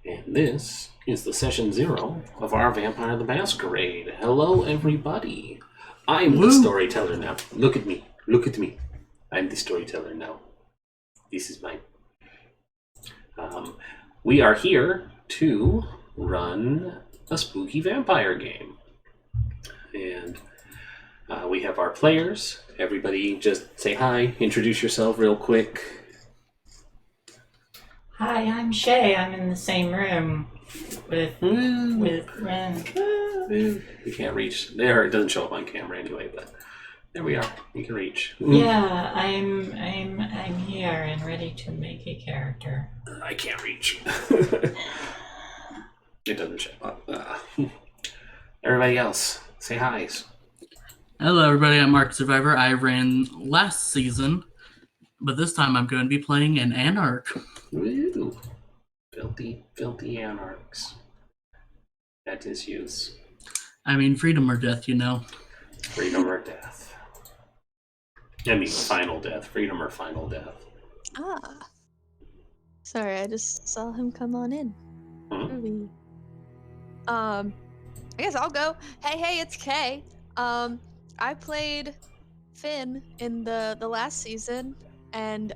And this is the session 0 of our Vampire the Masquerade. Hello, everybody. I'm the storyteller now. Look at me. Look at me. I'm the storyteller now. This is mine. We are here to run a spooky vampire game. And we have our players. Everybody just say hi. Introduce yourself real quick. Hi, I'm Shay. I'm in the same room with Ren. You can't reach there. It doesn't show up on camera anyway, but there we are. You can reach. Yeah, I'm here and ready to make a character. I can't reach. It doesn't show up. Everybody else, say hi. Hello, everybody. I'm Mark Survivor. I ran last season, but this time I'm going to be playing an Anarch. Woo! Filthy Anarchs. That is use. I mean, freedom or death, you know. Freedom or death. I mean, final death. Freedom or final death. Ah. Sorry, I just saw him come on in. I guess I'll go. Hey, it's Kay. I played Finn in the last season, and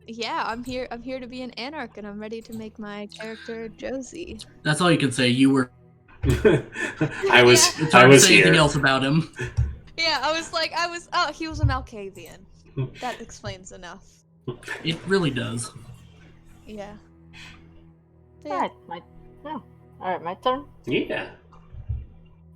yeah, I'm here to be an Anarch, and I'm ready to make my character Josie. That's all you can say. You were. I was It's hard to say here. anything else about him. Yeah, oh, he was a Malkavian. That explains enough. It really does. Yeah. Alright, my turn. Yeah.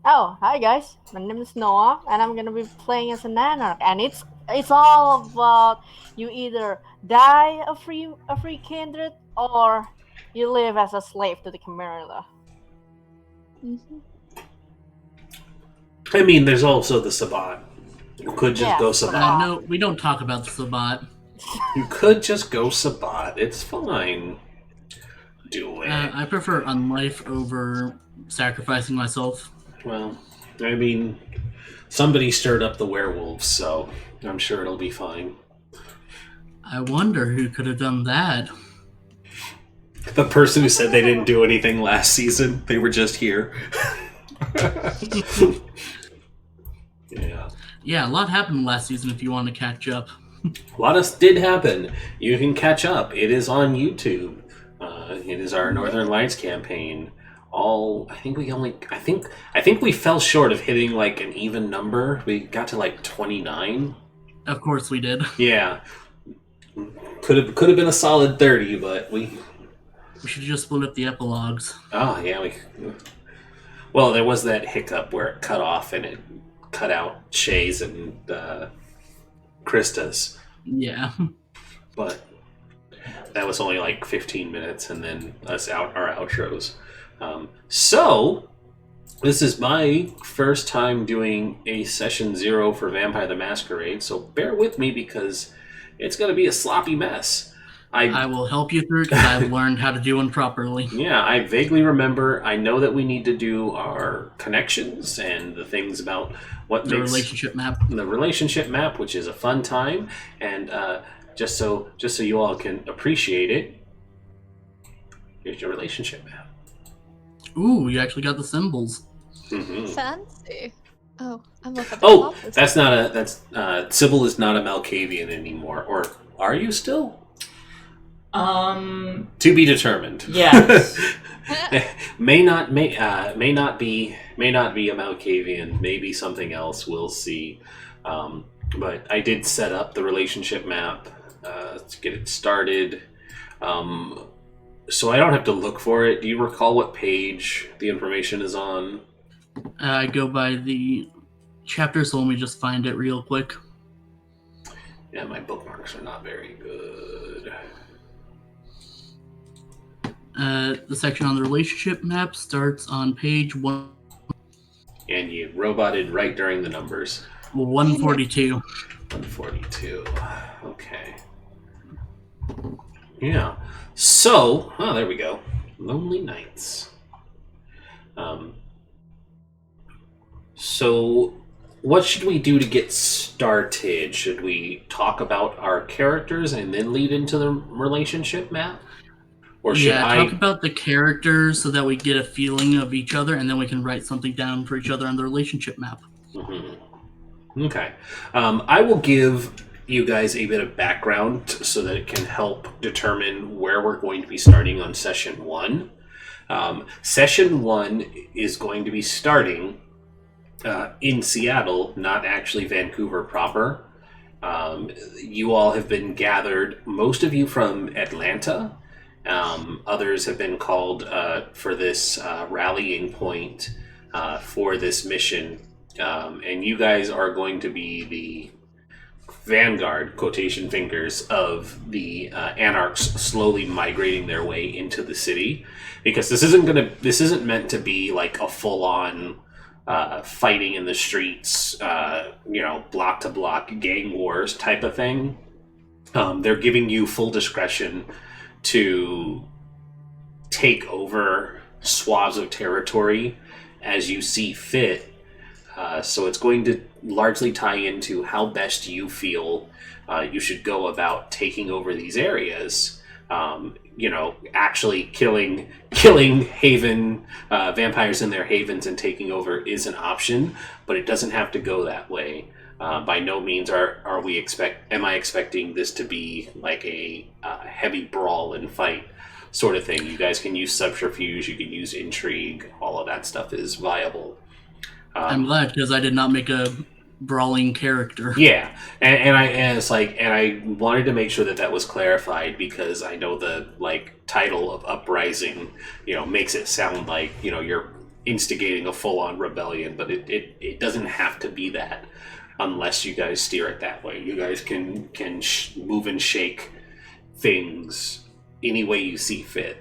Oh, hi guys. My name is Noah, and I'm gonna be playing as an Anarch, and it's all about you either die a free kindred or you live as a slave to the Camerilla. Mm-hmm. I mean, there's also the Sabbat. You could just go Sabbat. No, we don't talk about the Sabbat. You could just go Sabbat. It's fine. Do it. I prefer unlife over sacrificing myself. Well, I mean, somebody stirred up the werewolves, so I'm sure it'll be fine. I wonder who could have done that. The person who said they didn't do anything last season, they were just here. Yeah. Yeah, a lot happened last season if you want to catch up. A lot did happen. You can catch up. It is on YouTube. It is our Northern Lights campaign. I think we fell short of hitting like an even number. We got to like 29. Of course we did. Yeah. Could have been a solid 30, but we should have just split up the epilogues. Oh, yeah, well, there was that hiccup where it cut off and it cut out Shay's and Krista's. Yeah. But that was only like 15 minutes, and then our outros. So, this is my first time doing a session 0 for Vampire the Masquerade, so bear with me because it's going to be a sloppy mess. I will help you through because I've learned how to do one properly. Yeah, I vaguely remember. I know that we need to do our connections and the things about what The makes relationship map. the relationship map, which is a fun time, and just so you all can appreciate it, here's your relationship map. Ooh, you actually got the symbols. Mm-hmm. Fancy. Oh, I'm up at the Oh, top. Sybil is not a Malkavian anymore, or are you still? To be determined. Yes. may not be a Malkavian. Maybe something else. We'll see. But I did set up the relationship map to get it started. So I don't have to look for it. Do you recall what page the information is on? I go by the chapter, so let me just find it real quick. Yeah, my bookmarks are not very good. The section on the relationship map starts on page 1. And you roboted right during the numbers. 142. 142. Okay. Yeah. So, there we go. Lonely Nights. So what should we do to get started? Should we talk about our characters and then lead into the relationship map? Or should talk about the characters so that we get a feeling of each other, and then we can write something down for each other on the relationship map. Mm-hmm. Okay. I will give you guys a bit of background so that it can help determine where we're going to be starting on Session 1. Session 1 is going to be starting in Seattle, not actually Vancouver proper. You all have been gathered, most of you from Atlanta. Others have been called for this rallying point for this mission. And you guys are going to be the vanguard, quotation fingers, of the Anarchs slowly migrating their way into the city. Because this isn't meant to be like a full-on fighting in the streets, block to block gang wars type of thing. They're giving you full discretion to take over swaths of territory as you see fit. So it's going to largely tie into how best you feel you should go about taking over these areas. Actually killing haven vampires in their havens and taking over is an option, but it doesn't have to go that way. By no means am I expecting this to be like a heavy brawl and fight sort of thing. You guys can use subterfuge, you can use intrigue, all of that stuff is viable. I'm glad, because I did not make a brawling character. Yeah, and I wanted to make sure that was clarified, because I know the title of Uprising, makes it sound like you're instigating a full-on rebellion, but it doesn't have to be that unless you guys steer it that way. You guys can move and shake things any way you see fit.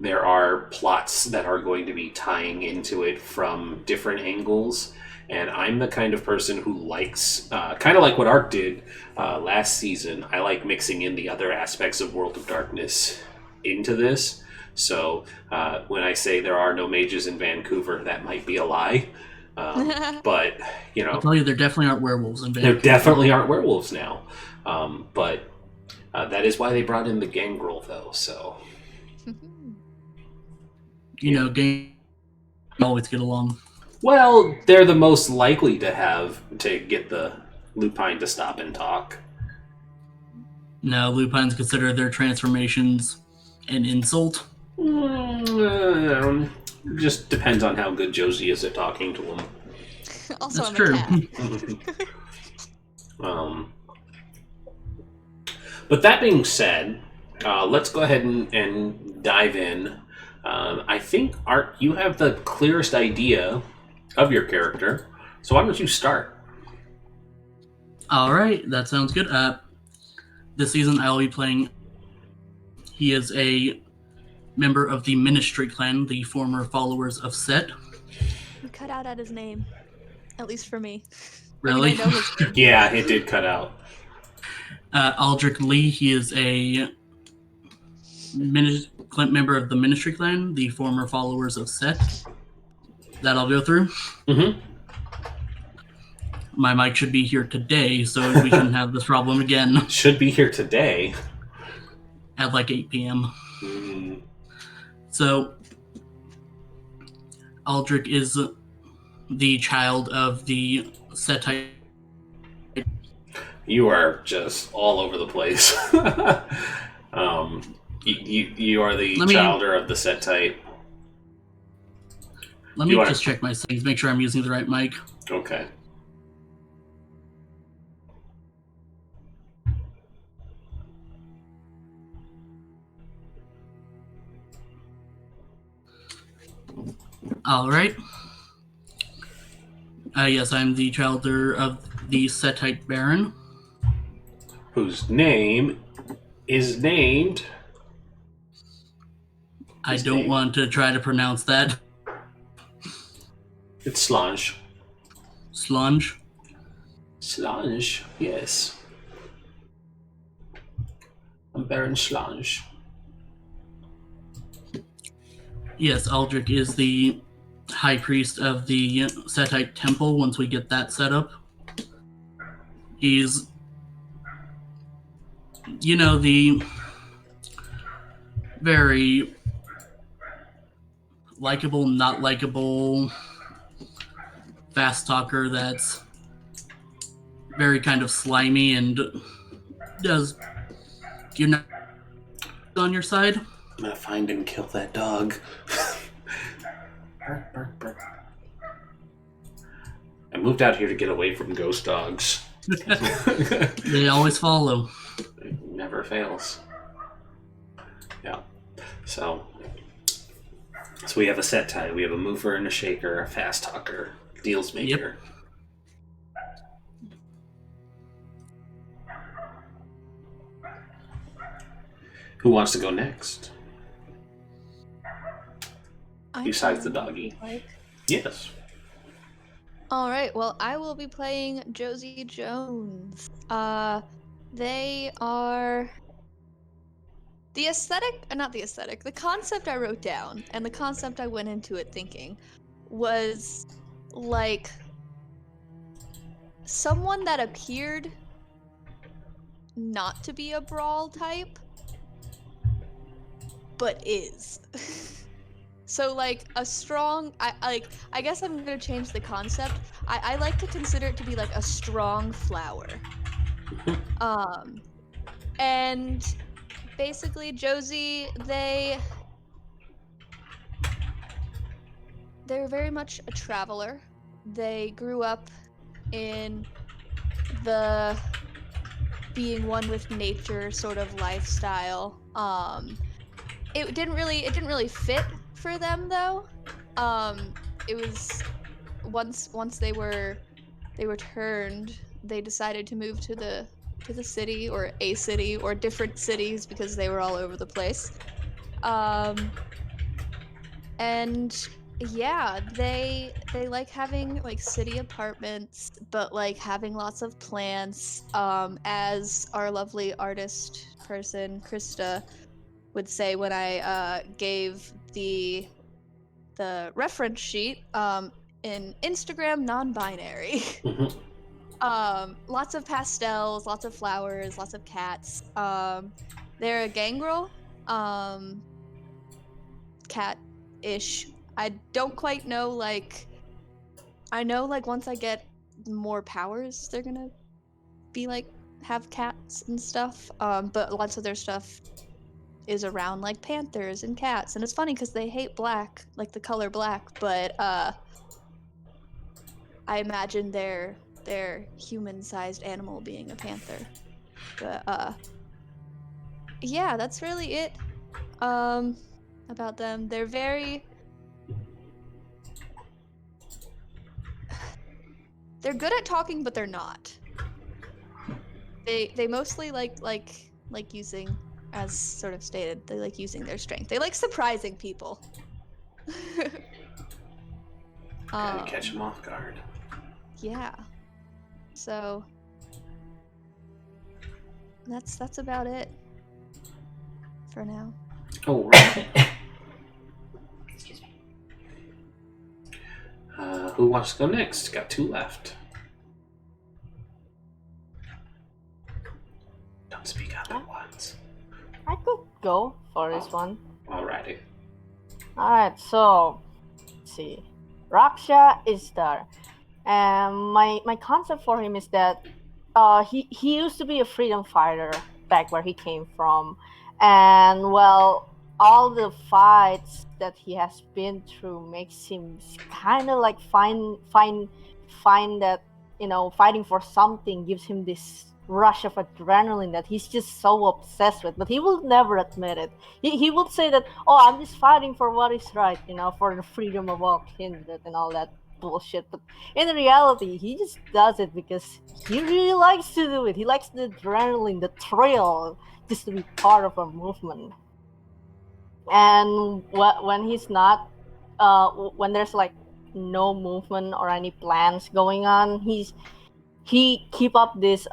There are plots that are going to be tying into it from different angles, and I'm the kind of person who likes, kind of like what Ark did last season, I like mixing in the other aspects of World of Darkness into this. So when I say there are no mages in Vancouver, that might be a lie. But, I'll tell you, there definitely aren't werewolves in Vancouver. There definitely aren't werewolves now. But that is why they brought in the gangrel, though, so... Gang always get along. Well, they're the most likely to get the lupine to stop and talk. No, lupines consider their transformations an insult. Just depends on how good Josie is at talking to them. Also, That's I'm true. a cat. But that being said, let's go ahead and dive in. I think, Art, you have the clearest idea of your character, so why don't you start? All right, that sounds good. This season I will be playing... He is a member of the Ministry clan, the former followers of Set. We cut out at his name. At least for me. Really? I know his name. Yeah, it did cut out. Aldrich Lee, he is a member of the Ministry clan, the former followers of Set. That I'll go through. Mm-hmm. My mic should be here today, so we shouldn't have this problem again. Should be here today. At like 8 p.m. Mm. So, Aldrich is the child of the Setite. You are just all over the place. You are the childer of the Setite. Let me just check my settings, make sure I'm using the right mic. Okay. All right. Yes, I'm the childer of the Setite Baron. Whose name is named... I don't want to try to pronounce that. It's Slange. Slunge? Slange, yes. I'm Baron Slange. Yes, Aldrich is the high priest of the Setite temple once we get that set up. He's, the very likable, not likable, fast talker that's very kind of slimy and does. You're not on your side? I'm gonna find and kill that dog. Bark, bark, bark. I moved out here to get away from ghost dogs. They always follow. It never fails. Yeah. So we have a set tie. We have a mover and a shaker, a fast talker, deals maker. Who wants to go next? Besides the doggy. Yes. All right. Well, I will be playing Josie Jones. They are the concept I wrote down and the concept I went into it thinking was like someone that appeared not to be a brawl type, but is. So like a strong, I guess I'm gonna change the concept. I like to consider it to be like a strong flower. And basically Josie, they're very much a traveler. They grew up in the being one with nature sort of lifestyle. It didn't really fit for them though. It was once they were turned, they decided to move to the city or a city or different cities because they were all over the place. And yeah, they like having like city apartments, but like having lots of plants. As our lovely artist person Krista would say when I gave the reference sheet, in Instagram non-binary. Lots of pastels, lots of flowers, lots of cats. They're a gangrel, cat-ish. I don't quite know, like, I know like once I get more powers, they're gonna be like have cats and stuff. But lots of their stuff is around like panthers and cats, and it's funny because they hate black, like the color black, but I imagine their human-sized animal being a panther. But yeah, that's really it about them. They're good at talking, but they're not. They mostly like using, as sort of stated, they like using their strength. They like surprising people. Gotta catch them off guard. Yeah. So that's about it for now. Oh, right. Excuse me. Who wants to go next? Got 2 left. Don't speak up at once. I could go for this one. Alrighty. Alright, so let's see. Raksha is there. And my concept for him is that he used to be a freedom fighter back where he came from. And well, all the fights that he has been through makes him kind of like find that, fighting for something gives him this rush of adrenaline that he's just so obsessed with, but he will never admit it. He would say that, oh, I'm just fighting for what is right, for the freedom of all kindred and all that bullshit. But in reality, he just does it because he really likes to do it. He likes the adrenaline, the thrill, just to be part of a movement. And when he's not, when there's like no movement or any plans going on, he keep up this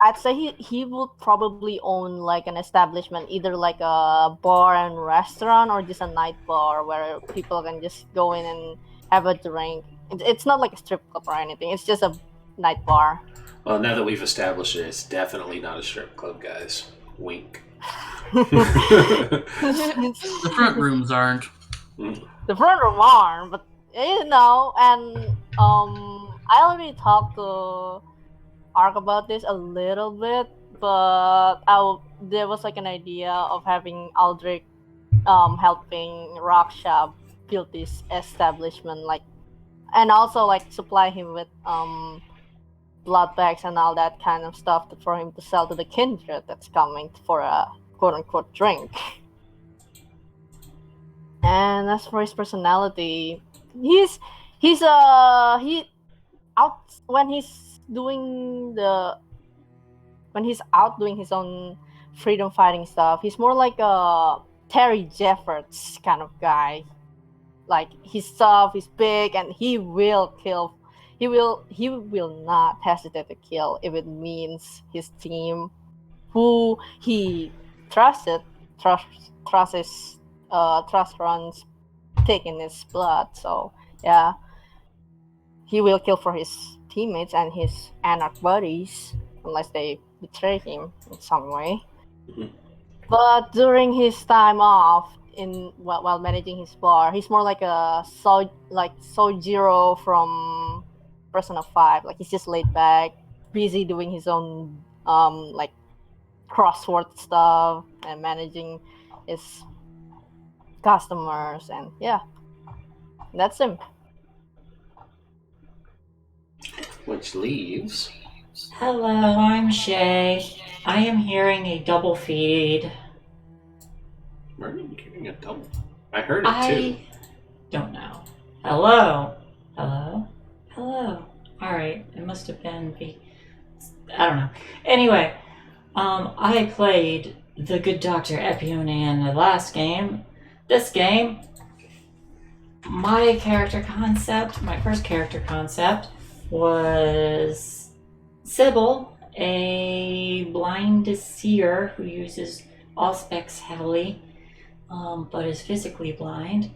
I'd say he would probably own like an establishment, either like a bar and restaurant or just a night bar where people can just go in and have a drink. It's not like a strip club or anything. It's just a night bar. Well, now that we've established it, it's definitely not a strip club, guys. Wink. The front rooms aren't. The front room aren't, but and I already talked to Ark about this a little bit, but there was like an idea of having Aldrich helping Raksha build this establishment, like, and also like supply him with blood bags and all that kind of stuff for him to sell to the kindred that's coming for a quote unquote drink. And as for his personality, he's out when he's out doing his own freedom fighting stuff. He's more like a Terry Jeffords kind of guy. Like, he's tough, he's big, and he will kill. He will not hesitate to kill if it means his team, who he trust runs thick in his blood. So yeah, he will kill for his teammates and his Anarch buddies unless they betray him in some way. Mm-hmm. But during his time off, while managing his bar, he's more like a Sojiro from Persona 5. Like, he's just laid back, busy doing his own like crossword stuff and managing his customers, and yeah, that's him. Which leaves. Hello, I'm Shay. I am hearing a double feed. Where are you hearing a double? I heard it too. I don't know. Hello? Hello? Hello? Alright, it must have been I don't know. Anyway, I played the good Dr. Epione in the last game. This game, my first character concept was Sybil, a blind seer who uses Auspex heavily, but is physically blind,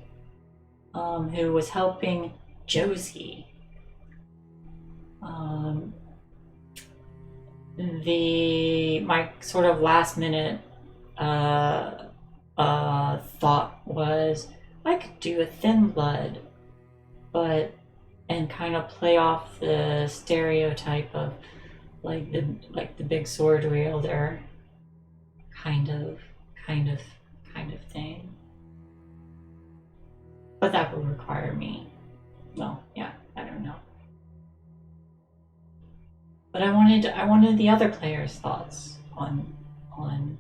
who was helping Josie. My sort of last minute thought was I could do a Thin Blood, and kind of play off the stereotype of like the big sword wielder kind of thing. But that would require me. Well, yeah, I don't know. But I wanted the other players' thoughts on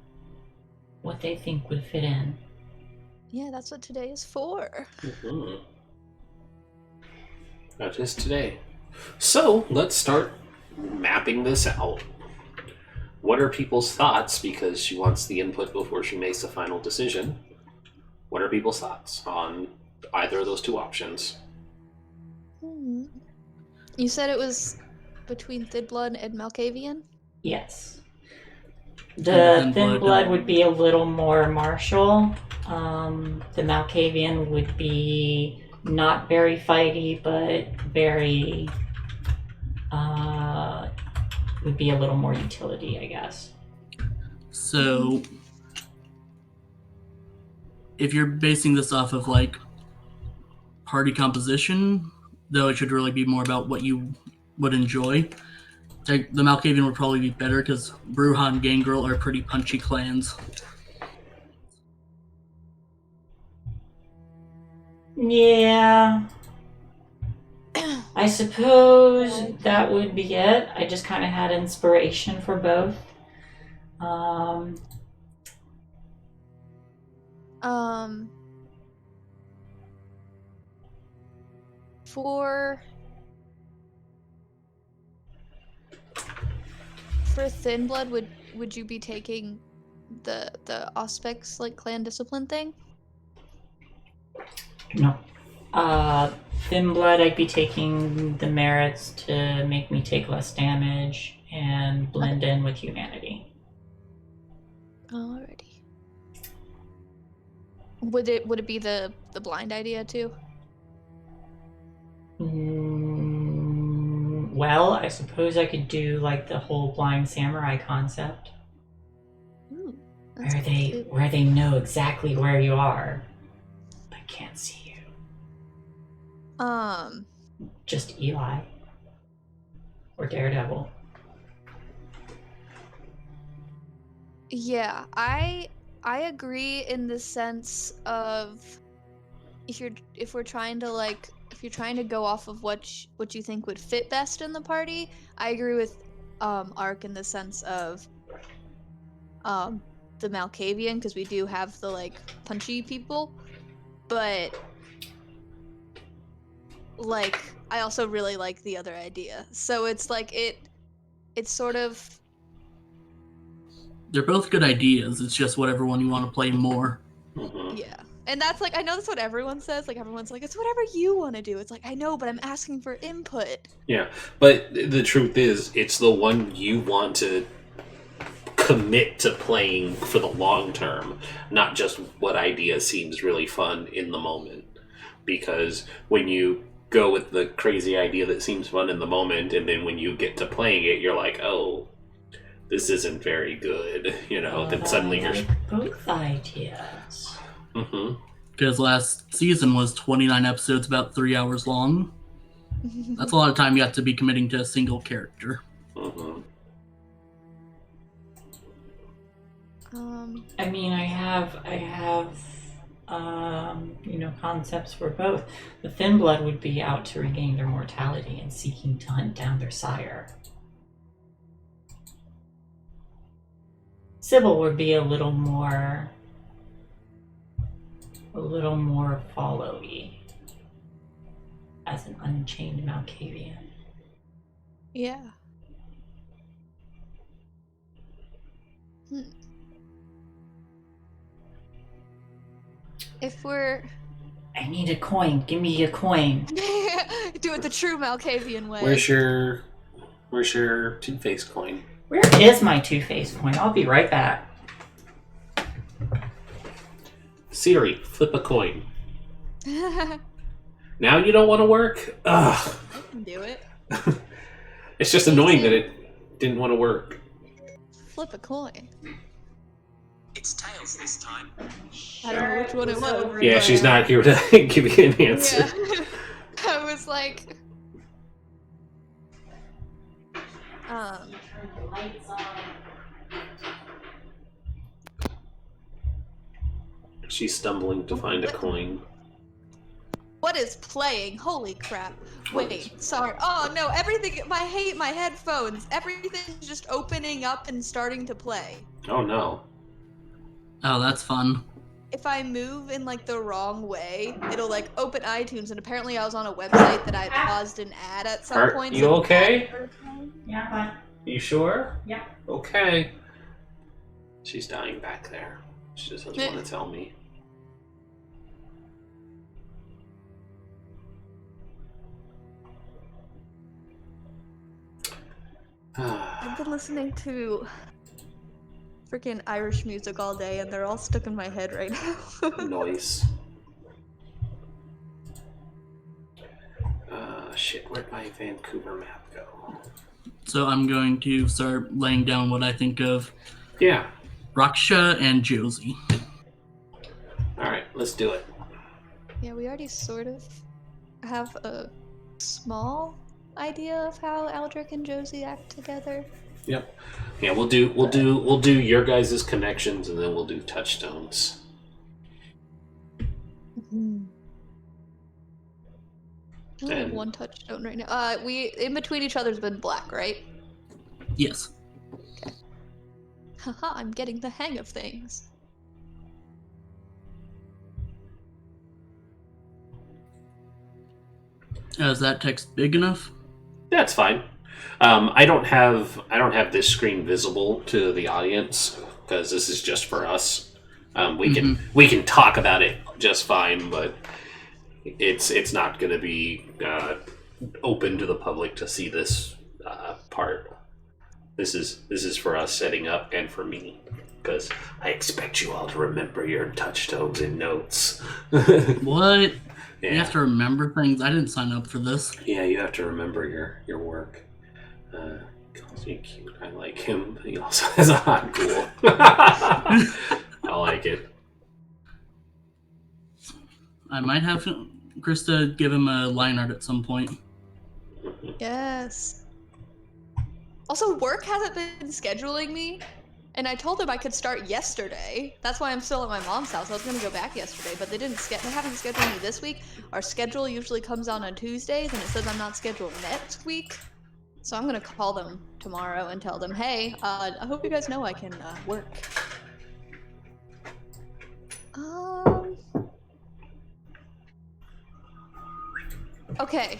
what they think would fit in. Yeah, that's what today is for. Mm-hmm. That is today. So let's start mapping this out. What are people's thoughts? Because she wants the input before she makes a final decision. What are people's thoughts on either of those two options? You said it was between Thin Blood and Malkavian? Yes. The Thin Blood would be a little more martial. The Malkavian would be not very fighty, but very would be a little more utility, I guess. So, if you're basing this off of like party composition, though it should really be more about what you would enjoy. The Malkavian would probably be better because Bruja and Gangrel are pretty punchy clans. Yeah. I suppose that would be it. I just kind of had inspiration for both. For Thin Blood, would you be taking the Auspex like clan discipline thing? No. Thin Blood, I'd be taking the merits to make me take less damage and blend in with humanity. Alrighty. Would it be the blind idea too? Well, I suppose I could do like the whole blind samurai concept. Ooh, Where they know exactly where you are, but can't see you. Just Eli. Or Daredevil. Yeah, I agree in the sense of if you're trying to go off of what you think would fit best in the party, I agree with Ark in the sense of the Malkavian, because we do have the like punchy people, but like I also really like the other idea. So it's like it's sort of, They're both good ideas. It's just whatever one you want to play more. Mm-hmm. yeah. And that's like, I know that's what everyone says. Like everyone's like, it's whatever you want to do. It's like, I know, but I'm asking for input. Yeah, but the truth is, it's the one you want to commit to playing for the long term, not just what idea seems really fun in the moment. Because when you go with the crazy idea that seems fun in the moment, and then when you get to playing it, you're like, oh, this isn't very good, then suddenly you're... Both ideas. Mm-hmm. Because last season was 29 episodes, about 3 hours long. That's a lot of time you have to be committing to a single character. Mm-hmm. I mean, I have concepts for both. The Thin Blood would be out to regain their mortality and seeking to hunt down their sire. Sybil would be a little more follow-y as an unchained Malkavian. Yeah. If we're... I need a coin. Give me a coin. Do it the true Malkavian way. Where's your Two-Face coin? Where is my Two-Face coin? I'll be right back. Siri, flip a coin. Now you don't want to work? Ugh. I can do it. It's just annoying that it didn't want to work. Flip a coin. It's tails this time. I don't know which one it was. Yeah, she's not here to give you an answer. Yeah. I was like... She's stumbling to find a coin. What is playing? Holy crap. Wait, sorry. Oh no, everything, I hate my headphones. Everything's just opening up and starting to play. Oh no. Oh, that's fun. If I move in like the wrong way, it'll like open iTunes, and apparently I was on a website that I paused an ad at some point. You okay? Yeah, fine. You sure? Yeah. Okay. She's dying back there. She just doesn't want to tell me. I've been listening to freaking Irish music all day, and they're all stuck in my head right now. Noise. Shit, where'd my Vancouver map go? So I'm going to start laying down what I think of Yeah. Raksha and Josie. Alright, let's do it. Yeah, we already sort of have a small idea of how Aldrich and Josie act together. Yep. Yeah, we'll do your guys' connections, and then we'll do touchstones. Mm-hmm. I only have And- one touchstone right now. We in between each other's been black, right? Yes. Haha, I'm getting the hang of things. Is that text big enough? That's fine. I don't have this screen visible to the audience because this is just for us. We can talk about it just fine, but it's not going to be open to the public to see this part. This is for us setting up and for me. Because I expect you all to remember your touchstones and notes. What? Yeah. You have to remember things? I didn't sign up for this. Yeah, you have to remember your work. He calls me cute. I like him. He also has a hot ghoul. I like it. I might have Krista give him a line art at some point. Yes. Also, work hasn't been scheduling me, and I told them I could start yesterday. That's why I'm still at my mom's house. I was gonna go back yesterday, but they haven't scheduled me this week. Our schedule usually comes out on Tuesdays, and it says I'm not scheduled next week. So I'm gonna call them tomorrow and tell them, hey, I hope you guys know I can work. Okay.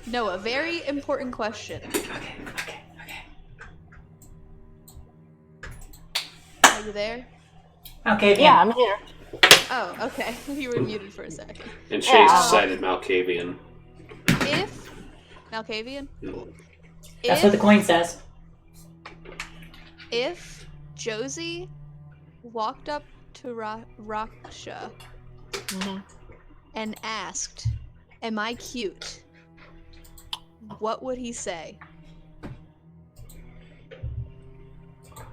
Noah, very important question. Okay. Are you there? Okay, Yeah, I'm here. Oh, okay. You were muted for a second. And Chase Yeah. decided Malkavian. If Malkavian? That's what the coin says. If Josie walked up to Raksha Mhm. and asked, "Am I cute?" what would he say?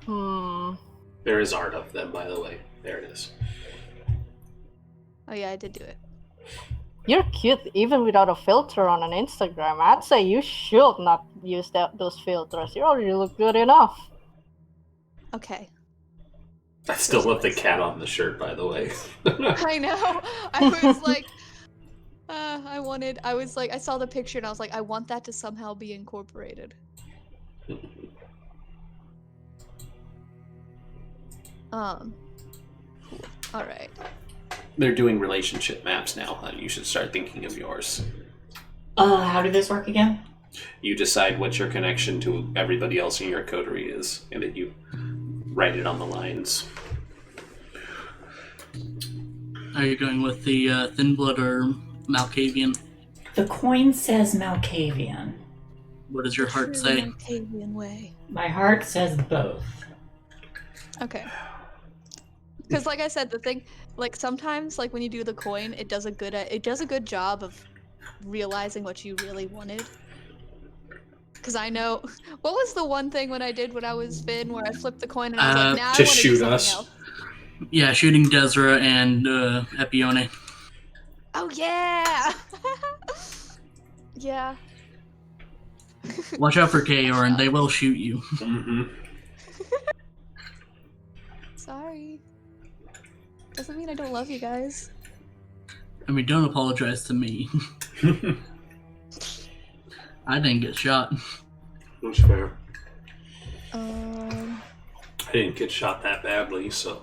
There is art of them, by the way. There it is. Oh yeah, I did do it. You're cute even without a filter on an Instagram. I'd say you should not use those filters. You already look good enough. Okay. I still love the cat on the shirt, by the way. I know. I was like, I saw the picture and I was like, I want that to somehow be incorporated. All right. They're doing relationship maps now. You should start thinking of yours. How did this work again? You decide what your connection to everybody else in your coterie is, and then you write it on the lines. Are you going with the Thin Blood or Malkavian? The coin says Malkavian. What does your heart True say? Malkavian way. My heart says both. Okay. Because like I said, the thing, like sometimes, like when you do the coin, it does a good job of realizing what you really wanted. Because I know, what was the one thing when I did when I was Finn, where I flipped the coin and I was like, nah, I to want to do shoot something us. else. Yeah, shooting Desra and Epione. Oh yeah. Yeah. Watch out for Kaorin, they will shoot you. Mm-hmm. Sorry. Doesn't mean I don't love you guys. I mean, don't apologize to me. I didn't get shot. That's fair. Um. I didn't get shot that badly, so.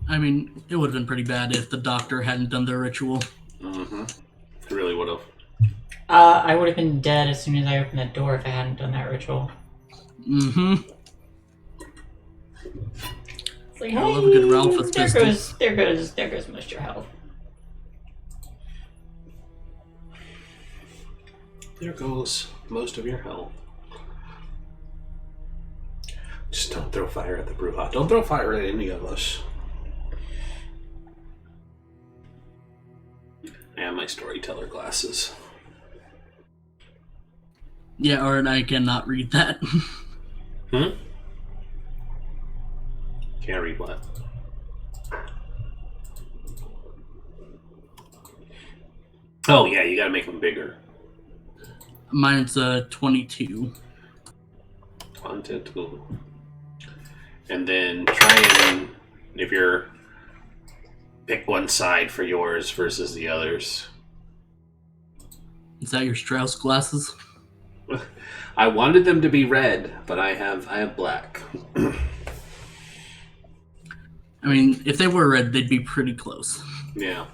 I mean, it would have been pretty bad if the doctor hadn't done their ritual. Mm-hmm. It really would have. I would have been dead as soon as I opened the door if I hadn't done that ritual. Mm-hmm. It's like, I love a good Ralphus pistol. there goes most of your health. There goes most of your health. Just don't throw fire at the Brujah. Don't throw fire at any of us. I have my storyteller glasses. Yeah, or I cannot read that. Hmm? Can't read what? Oh yeah, you gotta make them bigger. Mine's 22. 22. And then try and, if you're, pick one side for yours versus the others. Is that your Strauss glasses? I wanted them to be red, but I have black. I mean, if they were red, they'd be pretty close. Yeah.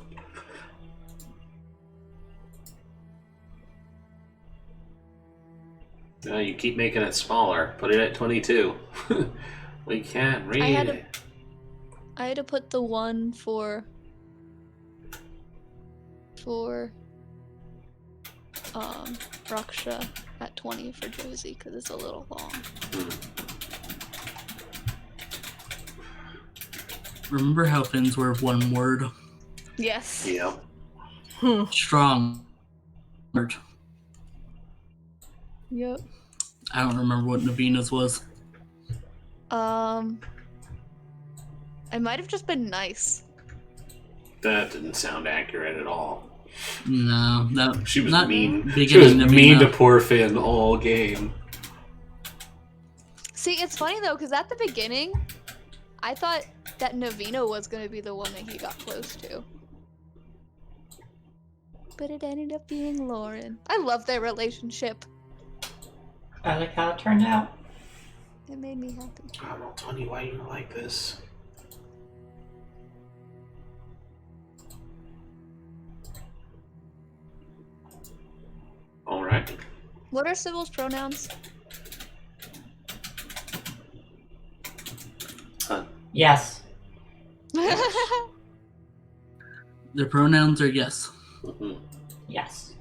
No, you keep making it smaller. Put it at 22. We can't read it. I had to put the one for Raksha at 20 for Josie because it's a little long. Remember how Finns were one word? Yes. Yeah. Strong. Yep. I don't remember what Navina's was. It might have just been nice. That didn't sound accurate at all. No, that She was not mean. big She was into mean to Navina. poor Finn all game. See, it's funny though, because at the beginning, I thought that Navina was going to be the one that he got close to. But it ended up being Lauren. I love their relationship. I like how it turned out. It made me happy. Oh, well, Tony, why you like this? All right. What are Sybil's pronouns? Yes. Their pronouns are yes. Mhm. Yes.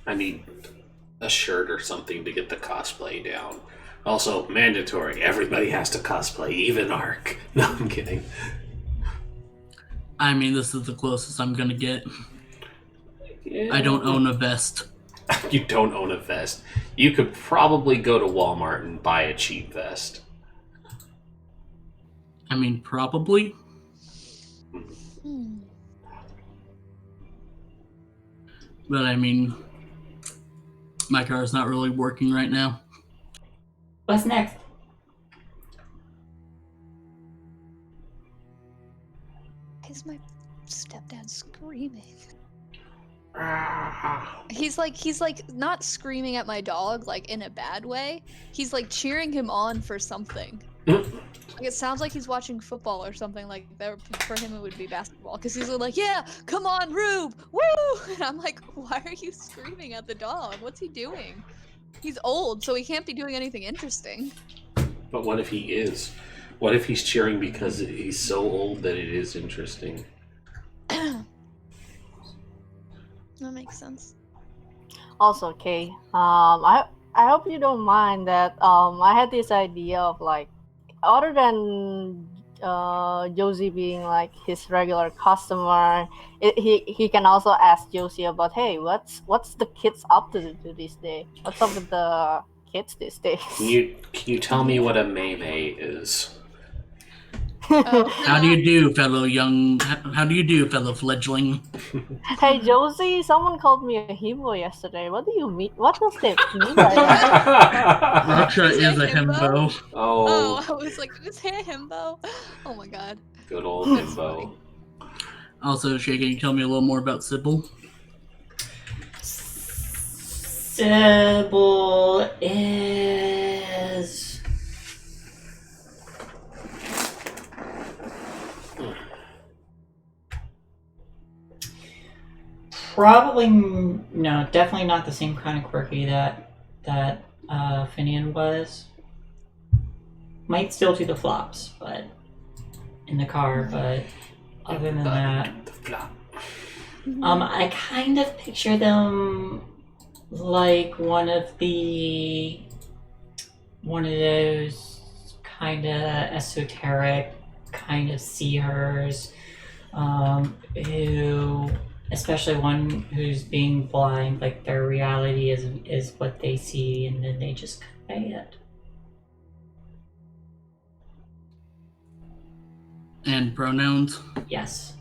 I need a shirt or something to get the cosplay down. Also, mandatory. Everybody has to cosplay, even Ark. No, I'm kidding. I mean, this is the closest I'm gonna get. Yeah. I don't own a vest. You don't own a vest. You could probably go to Walmart and buy a cheap vest. I mean, probably. Hmm. But I mean, my car is not really working right now. What's next? Is my stepdad screaming? Ah. He's like not screaming at my dog like in a bad way. He's like cheering him on for something. Like it sounds like he's watching football or something like that. For him it would be basketball because he's like, yeah, come on, Rube, woo! And I'm like, why are you screaming at the dog? What's he doing? He's old, so he can't be doing anything interesting. But what if he is? What if he's cheering because he's so old that it is interesting? That makes sense. Also, Kay, I hope you don't mind that I had this idea of like, other than Josie being like his regular customer, he can also ask Josie about, hey, what's the kids up to these days? What's up with the kids these days? Can you tell me what a May is? Oh. How do you do, How do you do, fellow fledgling? Hey Josie, someone called me a himbo yesterday. What do you mean? What does that mean by that? Raksha Is is it a himbo. Oh, Oh, I was like, is he a himbo? Oh my god. good old That's himbo. Also, Shay, can you tell me a little more about Sybil? Sybil is... Probably no, definitely not the same kind of quirky that Finian was. Might still do the flops, but in the car. But other than that, The flop. I kind of picture them like one of those kind of esoteric kind of seers, who. Especially one who's being blind, like their reality is what they see, and then they just convey it. And pronouns? Yes.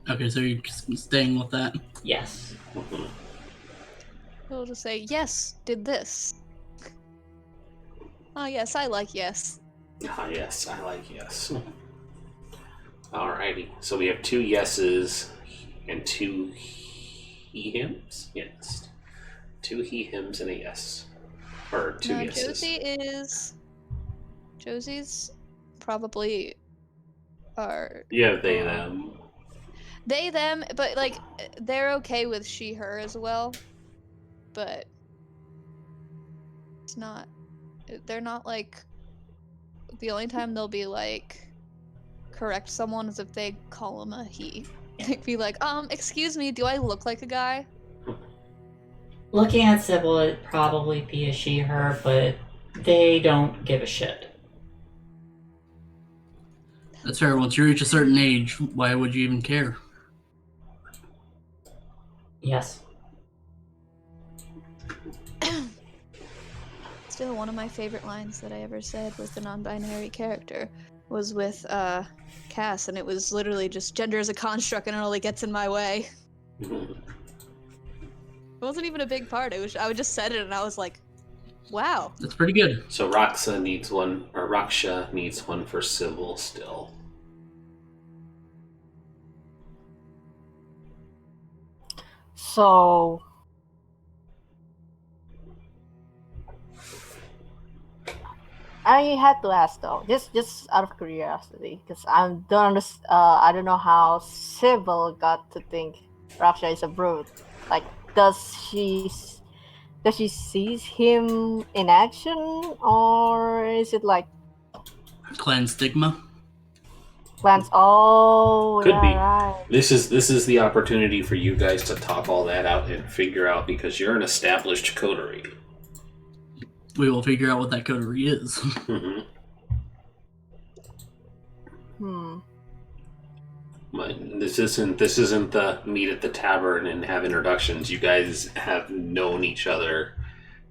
Okay, so you're staying with that. Yes. Mhm. He'll just say, yes, did this. Oh yes, I like yes. Ah, yes, I like yes. Alrighty, so we have 2 yeses and 2 he-hims? Yes. 2 he-hims and a yes. Or 2 No, yeses. Josie's probably are Yeah, they, them. they, them, but like they're okay with she, her as well. But it's not, they're not like the only time they'll be like correct someone is if they call him a he. Like be like, excuse me, do I look like a guy? Looking at Sybil, it'd probably be a she, her, but they don't give a shit. That's fair. Once you reach a certain age, why would you even care? Yes. Still, one of my favorite lines that I ever said with the non-binary character was with Cass, and it was literally just gender is a construct and it only gets in my way. It wasn't even a big part. I just said it and I was like, wow. That's pretty good. So Raksha needs one for Sybil still. So I had to ask though, just out of curiosity, because I don't know how Sybil got to think Raksha is a brute. Like, does she sees him in action, or is it like Clan stigma. plans? Oh, Could yeah, be. right. This is the opportunity for you guys to talk all that out and figure out, because you're an established coterie. We will figure out what that coterie is. But this isn't the meet at the tavern and have introductions. You guys have known each other,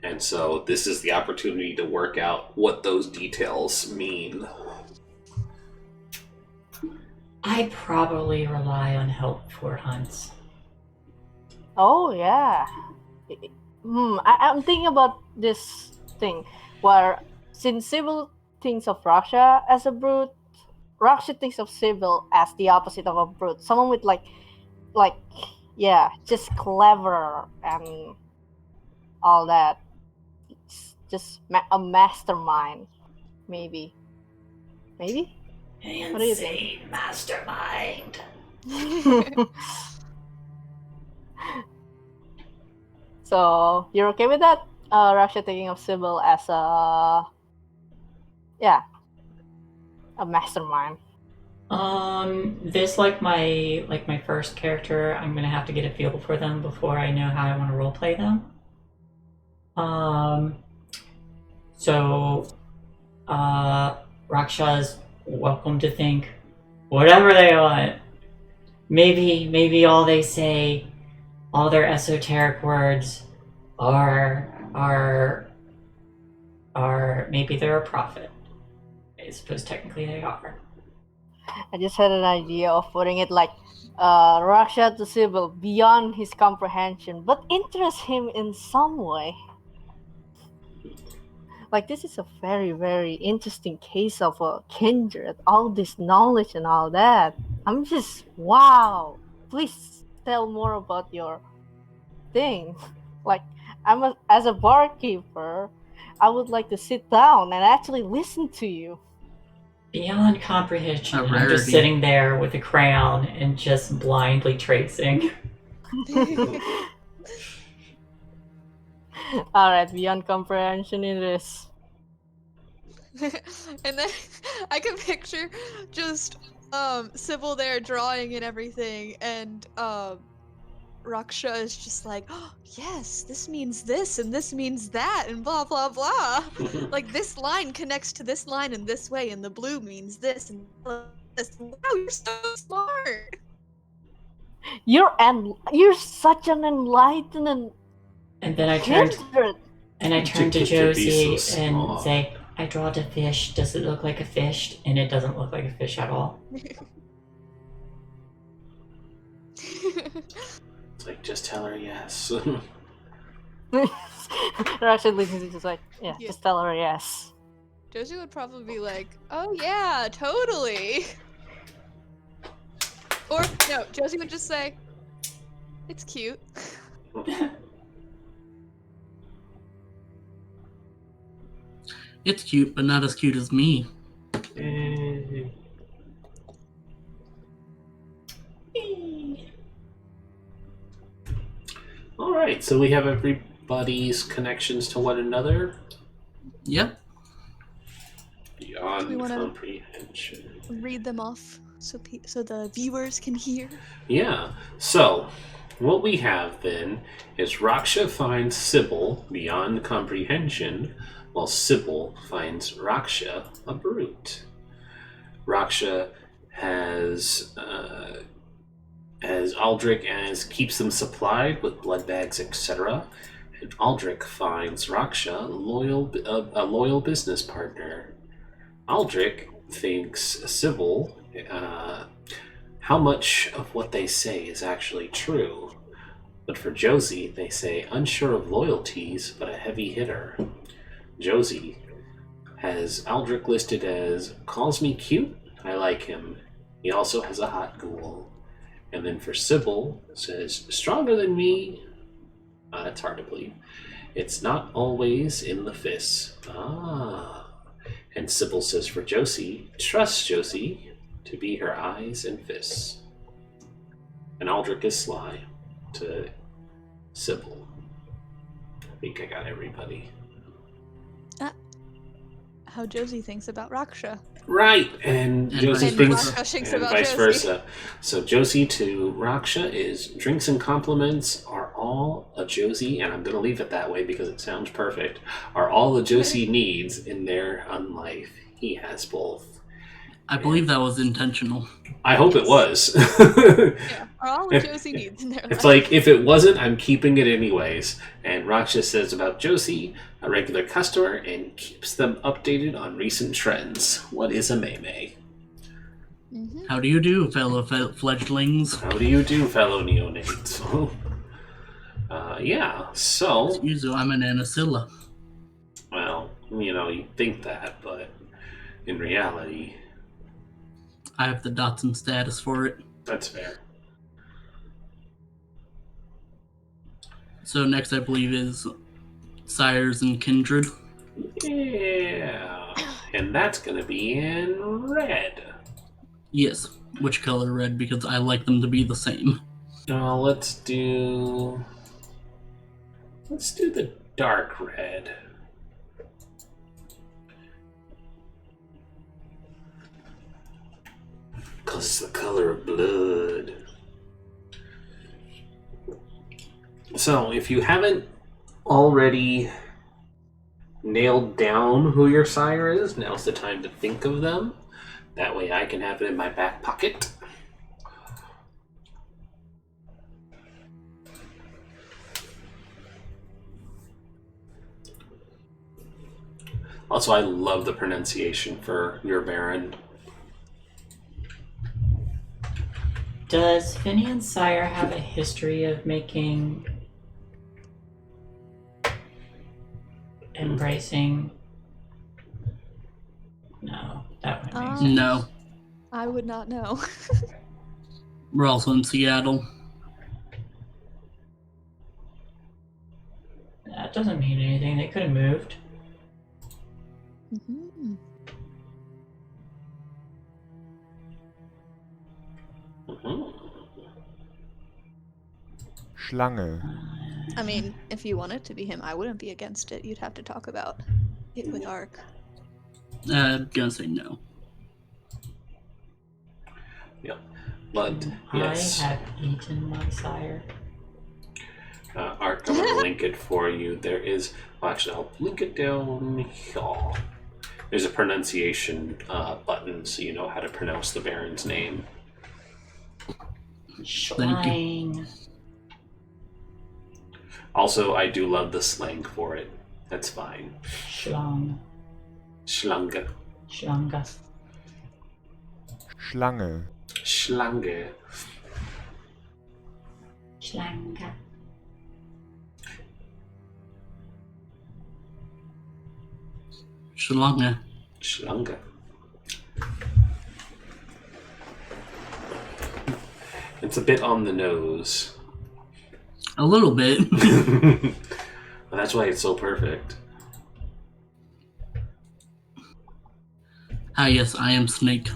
and so this is the opportunity to work out what those details mean. I probably rely on help for hunts. Oh yeah. I'm thinking about this thing where, since Sybil thinks of Raksha as a brute, Raksha thinks of Sybil as the opposite of a brute. Someone with just clever and all that. It's just a mastermind, maybe. What do you think? Insane mastermind. So you're okay with that? Raksha thinking of Sybil as a mastermind. This like my first character, I'm gonna have to get a feel for them before I know how I want to roleplay them. Raksha's welcome to think whatever they want. Maybe all they say, all their esoteric words are maybe they're a prophet. I suppose technically they are. I just had an idea of putting it like Raksha to Sybil, beyond his comprehension, but interest him in some way. Like, this is a very, very interesting case of a kindred, all this knowledge and all that. I'm just, wow. Please tell more about your thing. Like, as a barkeeper, I would like to sit down and actually listen to you. Beyond comprehension, A I'm just rarity. sitting there with a crayon and just blindly tracing. Alright, beyond comprehension it is. And then I can picture just Sybil there drawing and everything, and Raksha is just like, oh, yes, this means this and this means that and blah blah blah. Like, this line connects to this line in this way, and the blue means this and this. Wow, you're so smart. You're such an enlightened And then I turn kindred. to To Josie be so small. and say, I draw a fish. Does it look like a fish? And it doesn't look like a fish at all. It's like, just tell her yes. Raksha listens, just like, yeah, Yeah. just tell her yes. Josie would probably be like, oh yeah, totally. Or no, Josie would just say, it's cute. It's cute, but not as cute as me. Alright, so we have everybody's connections to one another. Yep. Beyond beyond we wanna- comprehension. Read them off so the viewers can hear. Yeah. So, what we have then is Raksha finds Sybil beyond comprehension, while Sybil finds Raksha a brute. Raksha has Aldrich as keeps them supplied with blood bags, etc. And Aldrich finds Raksha a loyal business partner. Aldrich thinks Sybil, how much of what they say is actually true. But for Josie, they say unsure of loyalties, but a heavy hitter. Josie has Aldrich listed as calls me cute, I like him. He also has a hot ghoul. And then for Sybil, says stronger than me. That's hard to believe. It's not always in the fists. And Sybil says for Josie, trust Josie to be her eyes and fists. And Aldrich is sly to Sybil. I think I got everybody. How Josie thinks about Raksha. Right, and Josie vice thinks, Raksha thinks and about vice Josie. versa. So Josie to Raksha is drinks and compliments are all a Josie, and I'm going to leave it that way because it sounds perfect, are all a Josie needs in their unlife. He has both. I believe that was intentional. I hope it was. Yeah, are all of Josie needs in their It's life. like, if it wasn't, I'm keeping it anyways. And Raksha says about Josie, a regular customer, and keeps them updated on recent trends. What is a Mei? Mhm. How do you do, fellow fledglings? How do you do, fellow neonates? Yeah, so, Excuse me, I'm an Anacilla. well, you think that, but in reality, I have the Dotson status for it. that's fair. So next, I believe, is Sires and Kindred. Yeah, and that's gonna be in red. Yes, which color red? Because I like them to be the same. Let's do the dark red. Cause it's the color of blood. So, if you haven't already nailed down who your sire is, now's the time to think of them. That way I can have it in my back pocket. Also, I love the pronunciation for your Baron. Does Finian's sire have a history of making embracing? No, that would make sense. No, I would not know. we're also in Seattle. That doesn't mean anything. They could have moved. Mhm. Schlange. I mean, if you want it to be him, I wouldn't be against it. You'd have to talk about it with Ark. I'm gonna say no. Yeah, but yes, I have eaten my sire. Art, I'm gonna link it for you. There is, well, actually, I'll link it down here. There's a pronunciation button, so you know how to pronounce the Baron's name. Schlang. Also, I do love the slang for it. That's fine. Schlong. Schlange. Schlanga. Schlange. Schlange. Schlanga. Schlange. Schlange. It's a bit on the nose. A little bit. But that's why it's so perfect. Ah, yes, I am Snake.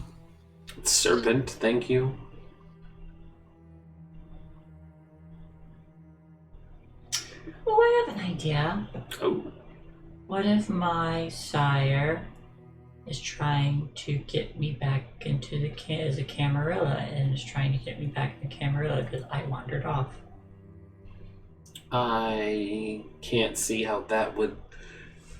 Serpent, thank you. Well, I have an idea. Oh. What if my sire is trying to get me back into as a Camerilla, and is trying to get me back in the Camerilla because I wandered off. I can't see how that would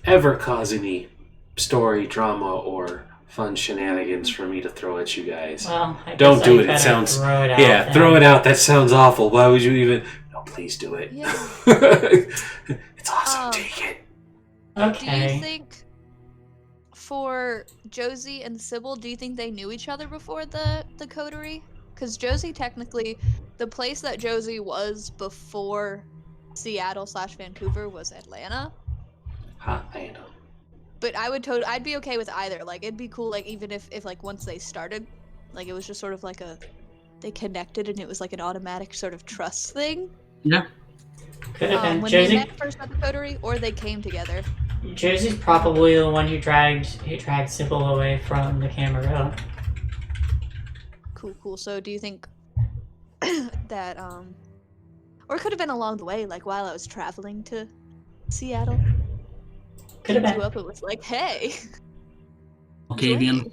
ever cause any story, drama, or fun shenanigans for me to throw at you guys. Well, I Don't guess do I it. It better sounds... throw it out Yeah, then. throw it out. That sounds awful. Why would you even... No, please do it. Yeah. It's awesome. Take it. Okay. Do you think for Josie and Sybil, do you think they knew each other before the coterie? Because Josie technically, the place that Josie was before Seattle/Vancouver was Atlanta. I know. But I'd be okay with either. Like, it'd be cool, like, even if like once they started, like, it was just sort of like they connected and it was like an automatic sort of trust thing. Yeah. Could have been When Josie. they met first at the coterie, or they came together. Josie's probably the one who dragged Sybil away from the Camerilla. Cool. So do you think that or it could have been along the way, like while I was traveling to Seattle. Could have Picked you been. up and was like, hey, Malkavian.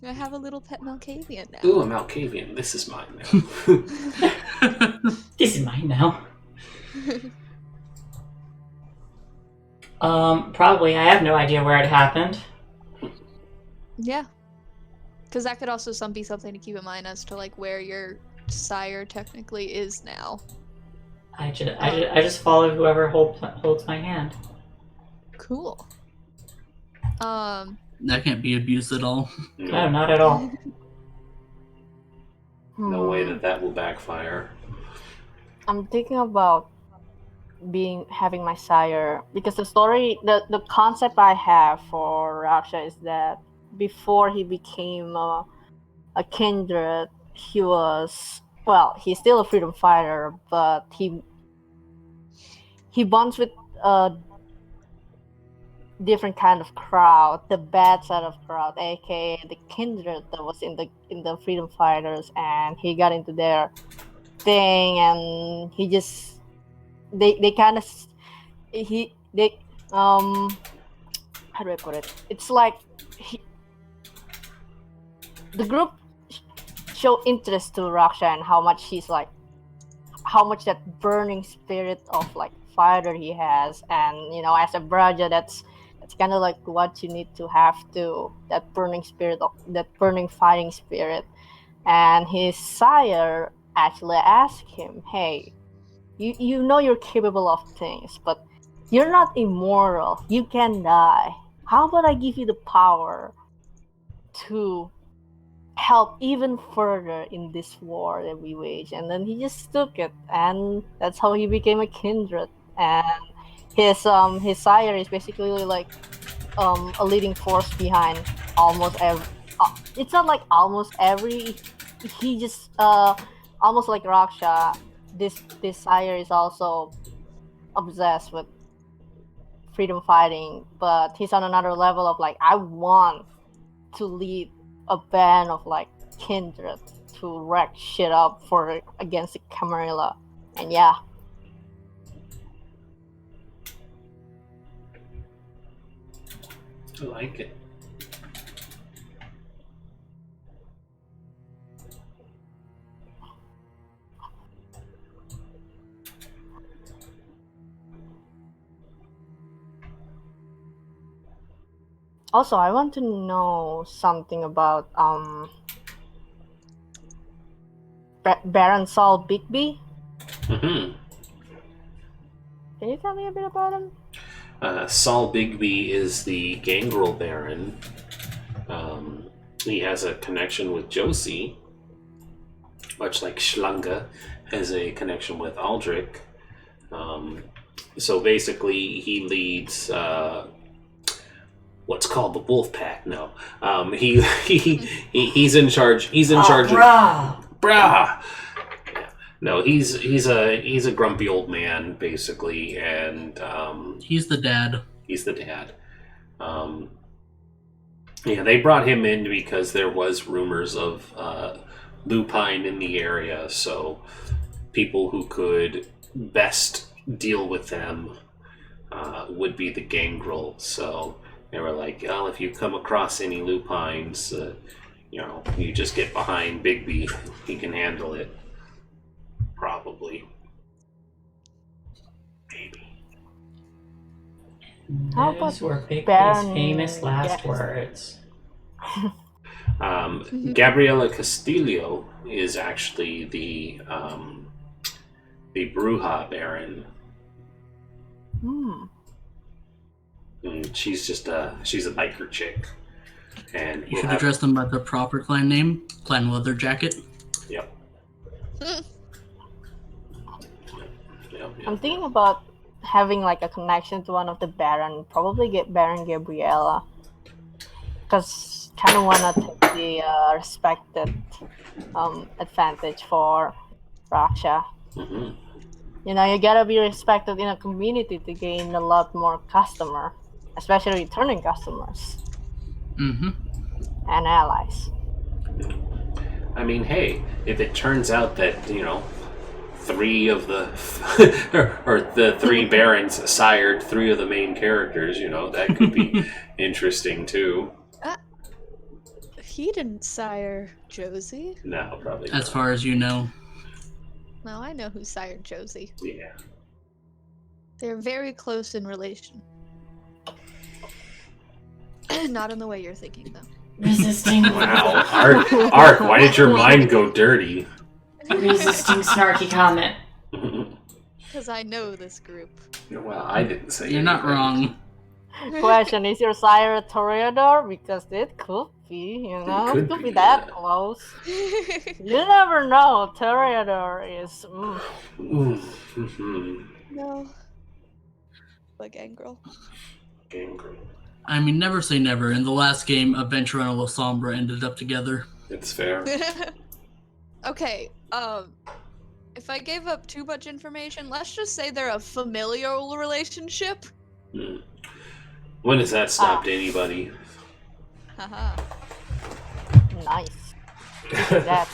I have a little pet Malkavian now. Ooh, a Malkavian. This is mine now. This is mine now. Probably. I have no idea where it happened. Yeah. Because that could also be something to keep in mind as to like where your sire technically is now. I just follow whoever holds my hand. Cool. That can't be abused at all. No, not at all. No way that will backfire. I'm thinking about having my sire, because the story, the concept I have for Raksha is that before he became a kindred, he was, well, he's still a freedom fighter, but he bonds with a different kind of crowd, the bad side of crowd, aka the kindred that was in the freedom fighters, and he got into their thing, and he just they kind of how do I put it? It's like the group show interest to Raksha and how much that burning spirit of like fighter he has, and as a Braja, that's kind of like what you need to have that burning spirit, that burning fighting spirit. And his sire actually asked him, hey, you know you're capable of things, but you're not immortal, you can die. How about I give you the power to help even further in this war that we wage? And then he just took it, and that's how he became a kindred. And his sire is basically like a leading force behind almost every it's not like almost every, he just almost like Raksha, this sire is also obsessed with freedom fighting, but he's on another level of like, I want to lead a band of like kindred to wreck shit up against the Camerilla. And yeah. I like it. Also, I want to know something about Baron Saul Bigby. Mm-hmm. Can you tell me a bit about him? Saul Bigby is the Gangrel Baron. He has a connection with Josie, much like Schlange has a connection with Aldrich. So basically, he leads what's called the Wolf Pack. No, he's in charge. He's in charge of brah. No, he's a grumpy old man basically, and he's the dad. He's the dad. Yeah, they brought him in because there was rumors of lupine in the area, so people who could best deal with them would be the Gangrel. So They were like, "Oh, if you come across any lupines, you just get behind Bigby. He can handle it." Probably. Maybe. How Those about were Bigby's Baron- famous last yes. words. Gabriela Castillo is actually the Bruja Baron. And she's a biker chick, and You should address them by the proper clan name, Clan Leather Jacket. Yep. I'm thinking about having like a connection to one of the Baron. Probably get Baron Gabriella, because kind of wanna take the respected advantage for Raksha. Mm-hmm. You gotta be respected in a community to gain a lot more customer, especially returning customers and allies. I mean, hey, if it turns out that, three of the or the three barons sired three of the main characters, that could be interesting too. He didn't sire Josie. No, probably As not. far as you know. No, I know who sired Josie. Yeah. They're very close in relation. Not in the way you're thinking, though. Resisting. Wow. Ark, why did your mind go dirty? Resisting snarky comment. Because I know this group. Well, I didn't say You're not wrong. Question: is your sire a Toreador? Because it could be, It could be be, that yeah. close. You never know. Toreador is. No. But Gangrel. Gangrel. I mean, never say never. In the last game, Adventure and La Sombra ended up together. It's fair. Okay, if I gave up too much information, let's just say they're a familial relationship. When has that stopped anybody? Haha. Nice. That.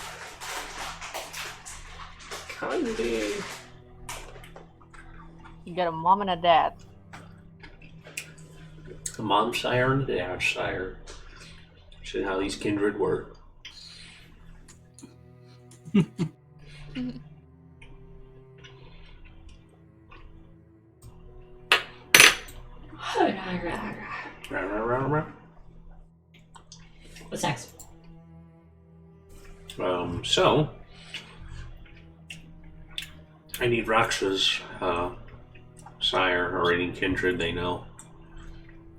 Kinda. You got a mom and a dad. A mom sire and a dad sire. Shit, how these kindred work. What's next? So I need Raksha's sire or any kindred they know.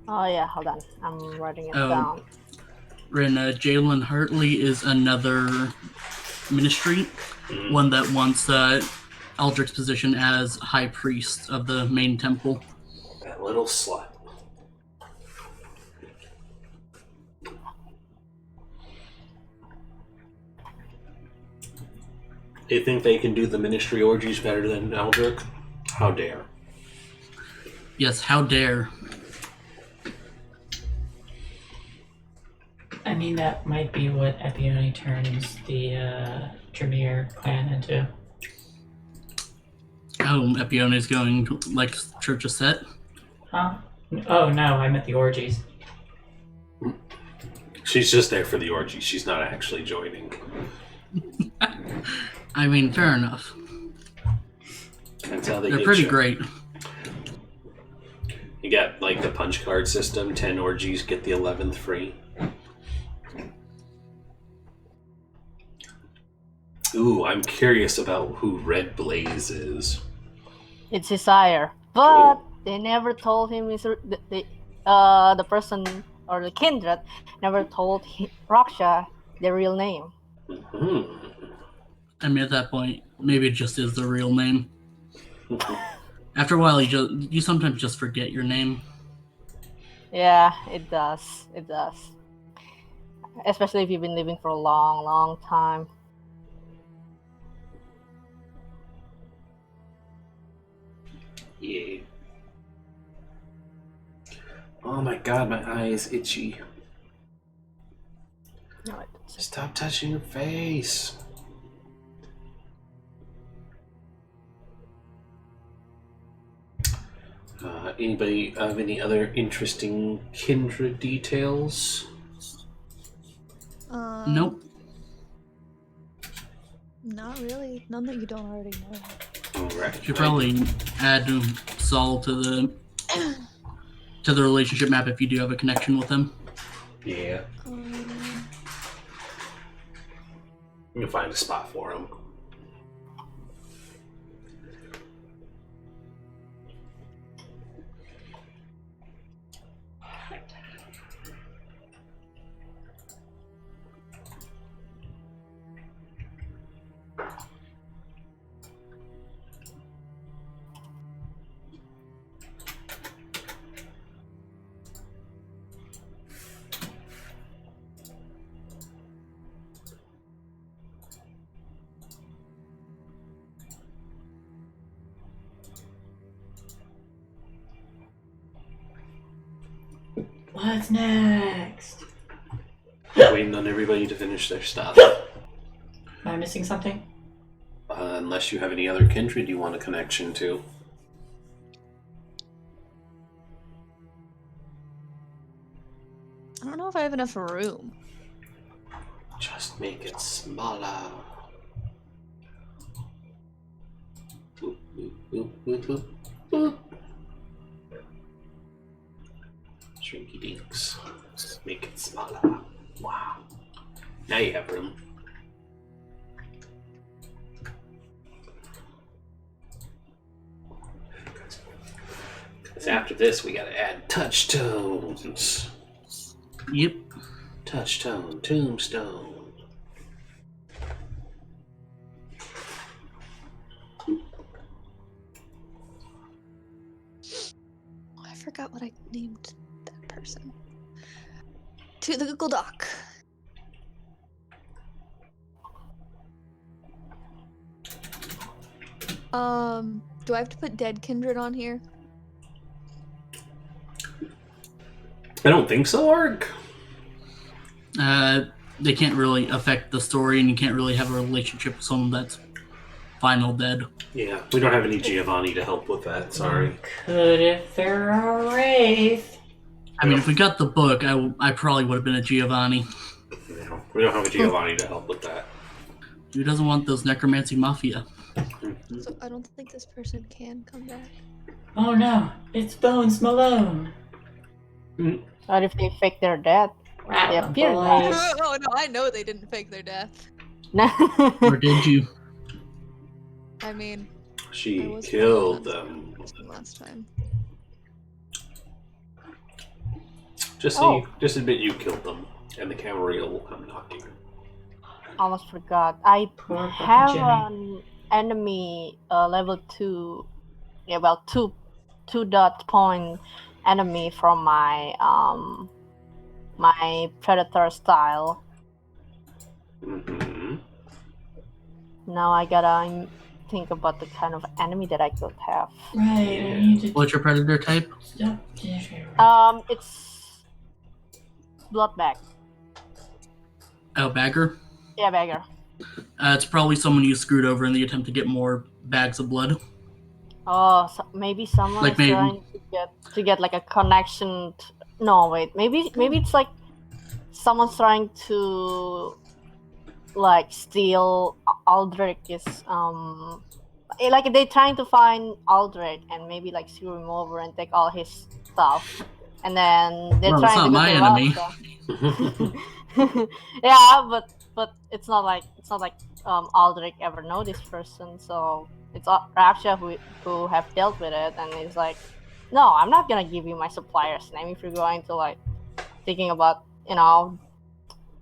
Oh yeah, hold on. I'm writing it Oh. down. Ren, Jalen Hartley is another ministry, one that wants Aldrich's position as high priest of the main temple. That little slut. They think they can do the ministry orgies better than Aldrich? How dare. Yes, how dare. I mean, that might be what Epione turns the Tremere clan into. Oh, Epione's going like Church of Set. Huh? Oh no, I meant the orgies. She's just there for the orgy. She's not actually joining. I mean, fair enough. That's how they They're get pretty you. great. You got like the punch card system. 10 orgies, get the 11th free. Ooh, I'm curious about who Red Blaze is. It's his sire, but they never told him the person or the kindred never told Raksha their real name. Mm-hmm. I mean, at that point, maybe it just is the real name. After a while, you sometimes just forget your name. Yeah, it does. It does. Especially if you've been living for a long, long time. Yeah. Oh my god, my eye is itchy. No, it doesn't. Stop touching your face. Anybody have any other interesting kindred details? Nope. Not really. None that you don't already know. Alright. Should probably add Saul to the relationship map if you do have a connection with him. Yeah. You can find a spot for him. What's next? Waiting on everybody to finish their stuff. Am I missing something? Unless you have any other kindred you want a connection to. I don't know if I have enough room. Just make it smaller. Boop, boop, boop, boop, boop, boop. Shrinky dinks. Make it smaller. Wow. Now you have room. Because after this, we gotta add touch tones. Yep. Touchtone, tombstone. I forgot what I named that person. To the Google Doc. Do I have to put dead kindred on here? I don't think so, Ark. They can't really affect the story, and you can't really have a relationship with someone that's final dead. Yeah, we don't have any Giovanni to help with that, sorry. Could if there are a wraith. I mean, if we got the book, I probably would have been a Giovanni. No, we don't have a Giovanni to help with that. Who doesn't want those necromancy mafia? So I don't think this person can come back. Oh no, it's Bones Malone. What if they fake their death? They appear boys. Oh no, I know they didn't fake their death. Or did you? I mean, She I was killed wrong them. last time. Just admit you killed them, and the Camerilla will come knocking. Almost forgot. I Poor have Jimmy. an enemy level 2. Yeah, well, two dot point enemy from my my predator style. Mm-hmm. Now I gotta think about the kind of enemy that I could have. Right, I need to What's your predator type? stop. It's bloodbag. Oh, bagger? Yeah, bagger. It's probably someone you screwed over in the attempt to get more bags of blood. Oh, so maybe someone Like is maybe- trying to get like a connection. No, wait. Maybe it's like someone's trying to like steal Aldrich's like they're trying to find Aldrich and maybe like screw him over and take all his stuff, and then they're Well, it's trying not to my go enemy. to Russia. Yeah, but it's not like Aldrich ever know this person, so it's Raksha who have dealt with it, and it's like, no, I'm not gonna give you my supplier's name if you're going to like thinking about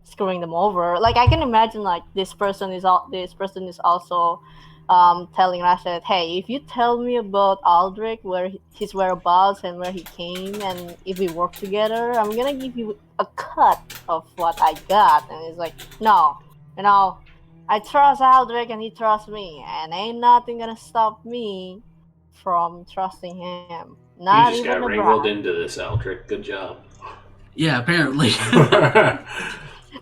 screwing them over. Like I can imagine like this person is also telling Raksha that, hey, if you tell me about Aldrich, where his whereabouts and where he came, and if we work together, I'm gonna give you a cut of what I got. And he's like, no, I trust Aldrich and he trusts me, and ain't nothing gonna stop me from trusting him. You Not just even got a wrangled bribe. into this, Aldrich. Good job. Yeah, apparently.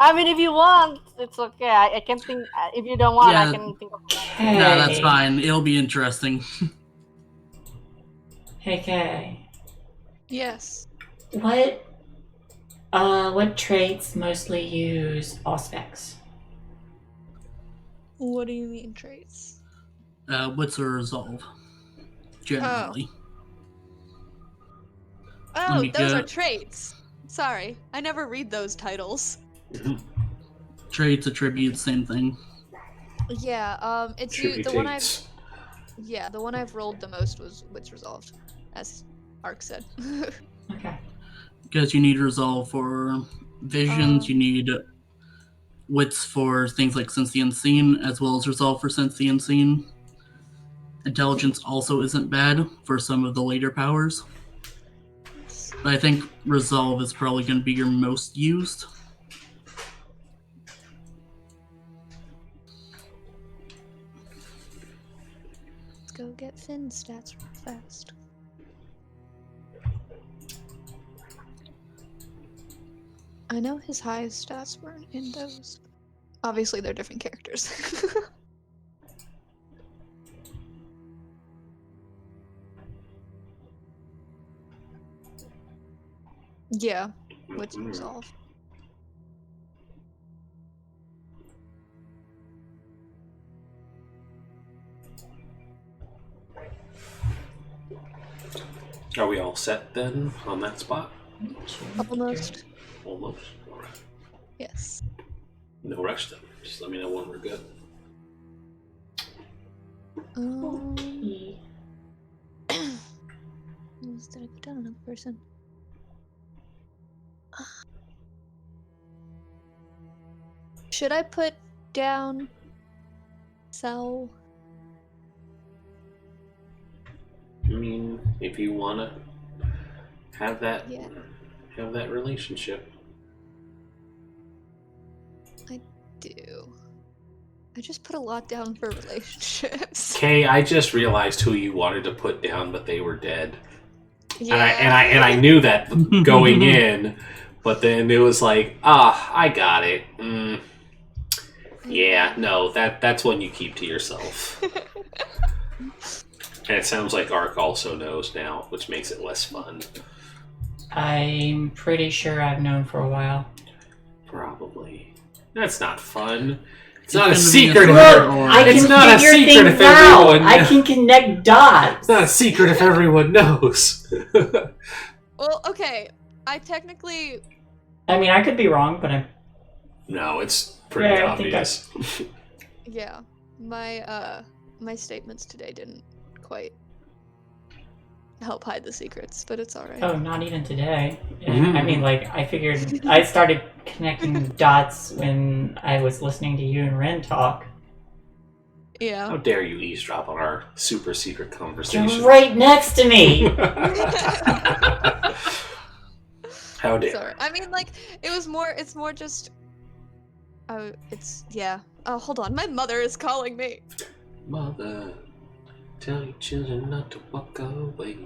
I mean, if you want, it's okay. I can think. If you don't want, Yeah. I can think of. No, that's fine. It'll be interesting. Hey, Kay. Yes. What traits mostly use Auspex? What do you mean traits? Wits or resolve, generally. Oh, me those are get- traits. Sorry, I never read those titles. Traits, attributes, same thing. Yeah, it's the one I've Tributates. the one I've rolled the most was Wits Resolved, as Ark said. Okay. Because you need resolve for visions, you need wits for things like Sense the Unseen, as well as resolve for Sense the Unseen. Intelligence also isn't bad for some of the later powers. But I think resolve is probably going to be your most used. Let's go get Finn's stats real fast. I know his highest stats weren't in those. Obviously, they're different characters. Yeah, Wits Resolve. Are we all set then on that spot? Almost. Almost. All right. Yes. No rush then. Just let me know when we're good. Did I put down another person? Should I put down Sal? I mean, if you wanna have that relationship. I do. I just put a lot down for relationships. Kay, I just realized who you wanted to put down, but they were dead. Yeah. And I knew that going in, but then it was like, I got it. Yeah, no, that's one you keep to yourself. And it sounds like Ark also knows now, which makes it less fun. I'm pretty sure I've known for a while. Probably. That's not fun. It's It's not a gonna be a secret. third Look, or- I It's can not a figure secret things if everyone out. I knows. can connect dots. It's not a secret if everyone knows. Well, okay. I technically. I mean, I could be wrong, but I'm. No, it's pretty Yeah, I think obvious. Yeah. My statements today didn't quite help hide the secrets, but it's alright. Oh, not even today. I mean, like, I figured I started connecting dots when I was listening to you and Ren talk. Yeah. How dare you eavesdrop on our super secret conversation? You're right next to me. How dare? Sorry. I mean, like, it's more just. Yeah. Oh, hold on. My mother is calling me. Mother, tell your children not to walk away.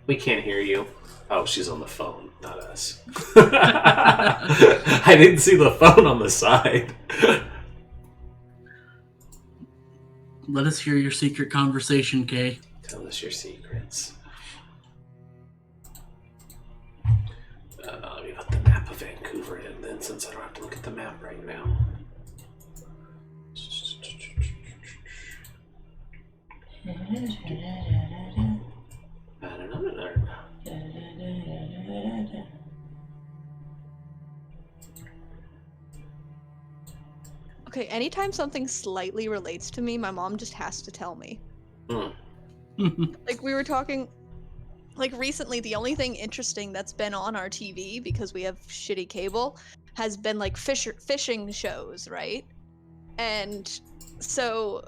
We can't hear you. Oh, she's on the phone, not us. I didn't see the phone on the side. Let us hear your secret conversation, Kay. Tell us your secrets. Let me put the map of Vancouver in then, since I don't have to look at the map right now. Okay, anytime something slightly relates to me, my mom just has to tell me. Like, we were talking, like, recently, the only thing interesting that's been on our TV, because we have shitty cable, has been, like, fishing shows, right? And so,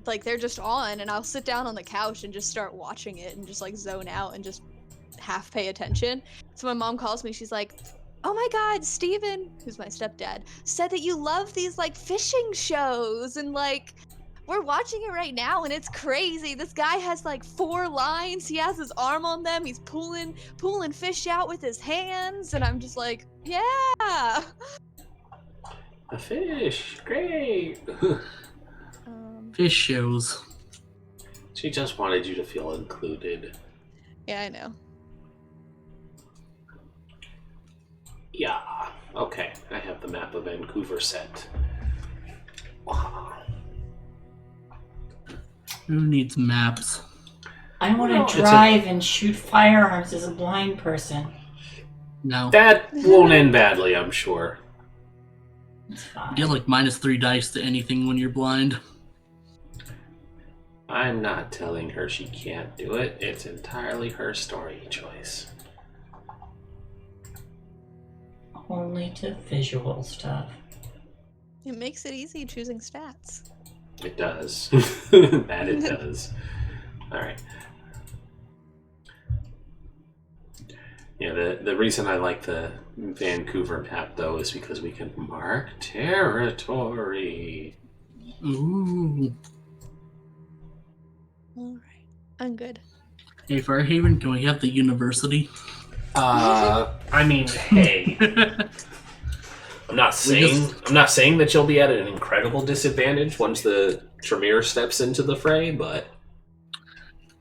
like, they're just on, and I'll sit down on the couch and just start watching it and just, like, zone out and just half pay attention. So my mom calls me, she's like, "Oh my god, Steven," who's my stepdad, "said that you love these, like, fishing shows, and, like, we're watching it right now, and it's crazy. This guy has, like, 4 lines, he has his arm on them, he's pulling fish out with his hands," and I'm just like, yeah! A fish! Great! Fish shows. She just wanted you to feel included. Yeah, I know. Yeah. Okay, I have the map of Vancouver set. Wow. Who needs maps? I want Well, to drive and shoot firearms as a blind person. No. That won't end badly, I'm sure. It's fine. You get like -3 dice to anything when you're blind. I'm not telling her she can't do it. It's entirely her story choice. Only to visual stuff. It makes it easy choosing stats. It does. That it does. Alright. Yeah, the reason I like the Vancouver map, though, is because we can mark territory. Ooh. Alright, I'm good. Hey, Fairhaven, can we have the university? I mean, hey. I'm not saying that you'll be at an incredible disadvantage once the Tremere steps into the fray, but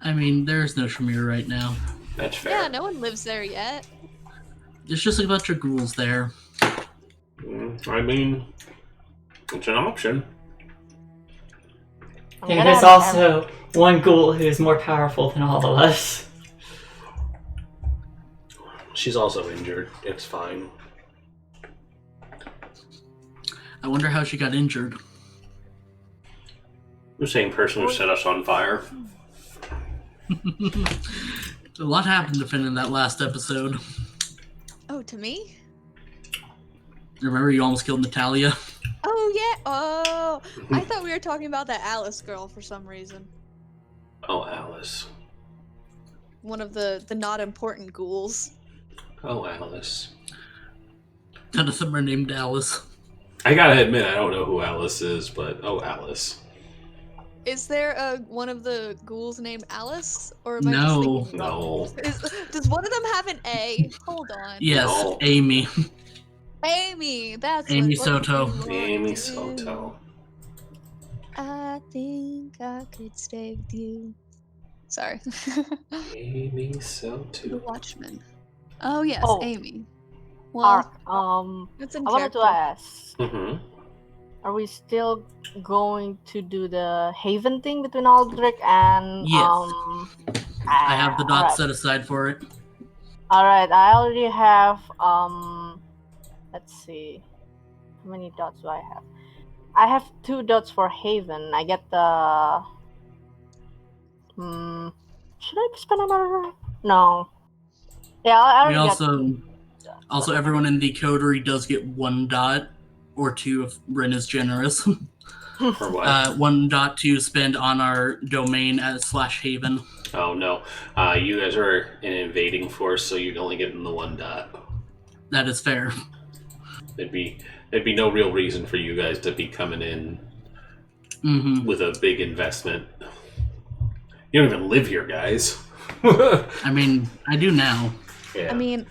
I mean, there's no Tremere right now. that's fair. Yeah, no one lives there yet. There's just a bunch of ghouls there. I mean, it's an option. There's also one ghoul who's more powerful than all of us. She's also injured. It's fine. I wonder how she got injured. The same person who set us on fire. A lot happened to Finn in that last episode. Oh, to me? Remember you almost killed Natalia? Oh, yeah. Oh, I thought we were talking about that Alice girl for some reason. Oh, Alice. One of the not important ghouls. Oh, Alice. None of them are named Alice. I gotta admit, I don't know who Alice is, but oh, Alice. Is there one of the ghouls named Alice? Or am I No. just thinking about No. Does one of them have an A? Hold on. Yes, No. Amy. Amy, that's Amy what Soto. you want Amy to Soto. do. I think I could stay with you. Sorry. Amy The Soto. Watchman. Oh yes, Oh. Amy. Well, Ark, it's in I wanted to character. ask, Mm-hmm. are we still going to do the Haven thing between Aldrich and Yes. I have the dots alright. set aside for it. Alright, I already have let's see. How many dots do I have? I have 2 dots for Haven. I get the should I spend another? No. Yeah, I We already also everyone in the coterie does get 1 dot or 2 if Ren is generous. For what? 1 dot to spend on our domain at /Haven. Oh, no. You guys are an invading force, so you're only getting the 1 dot. That is fair. There'd be no real reason for you guys to be coming in Mm-hmm. with a big investment. You don't even live here, guys. I mean, I do now. Yeah. I mean,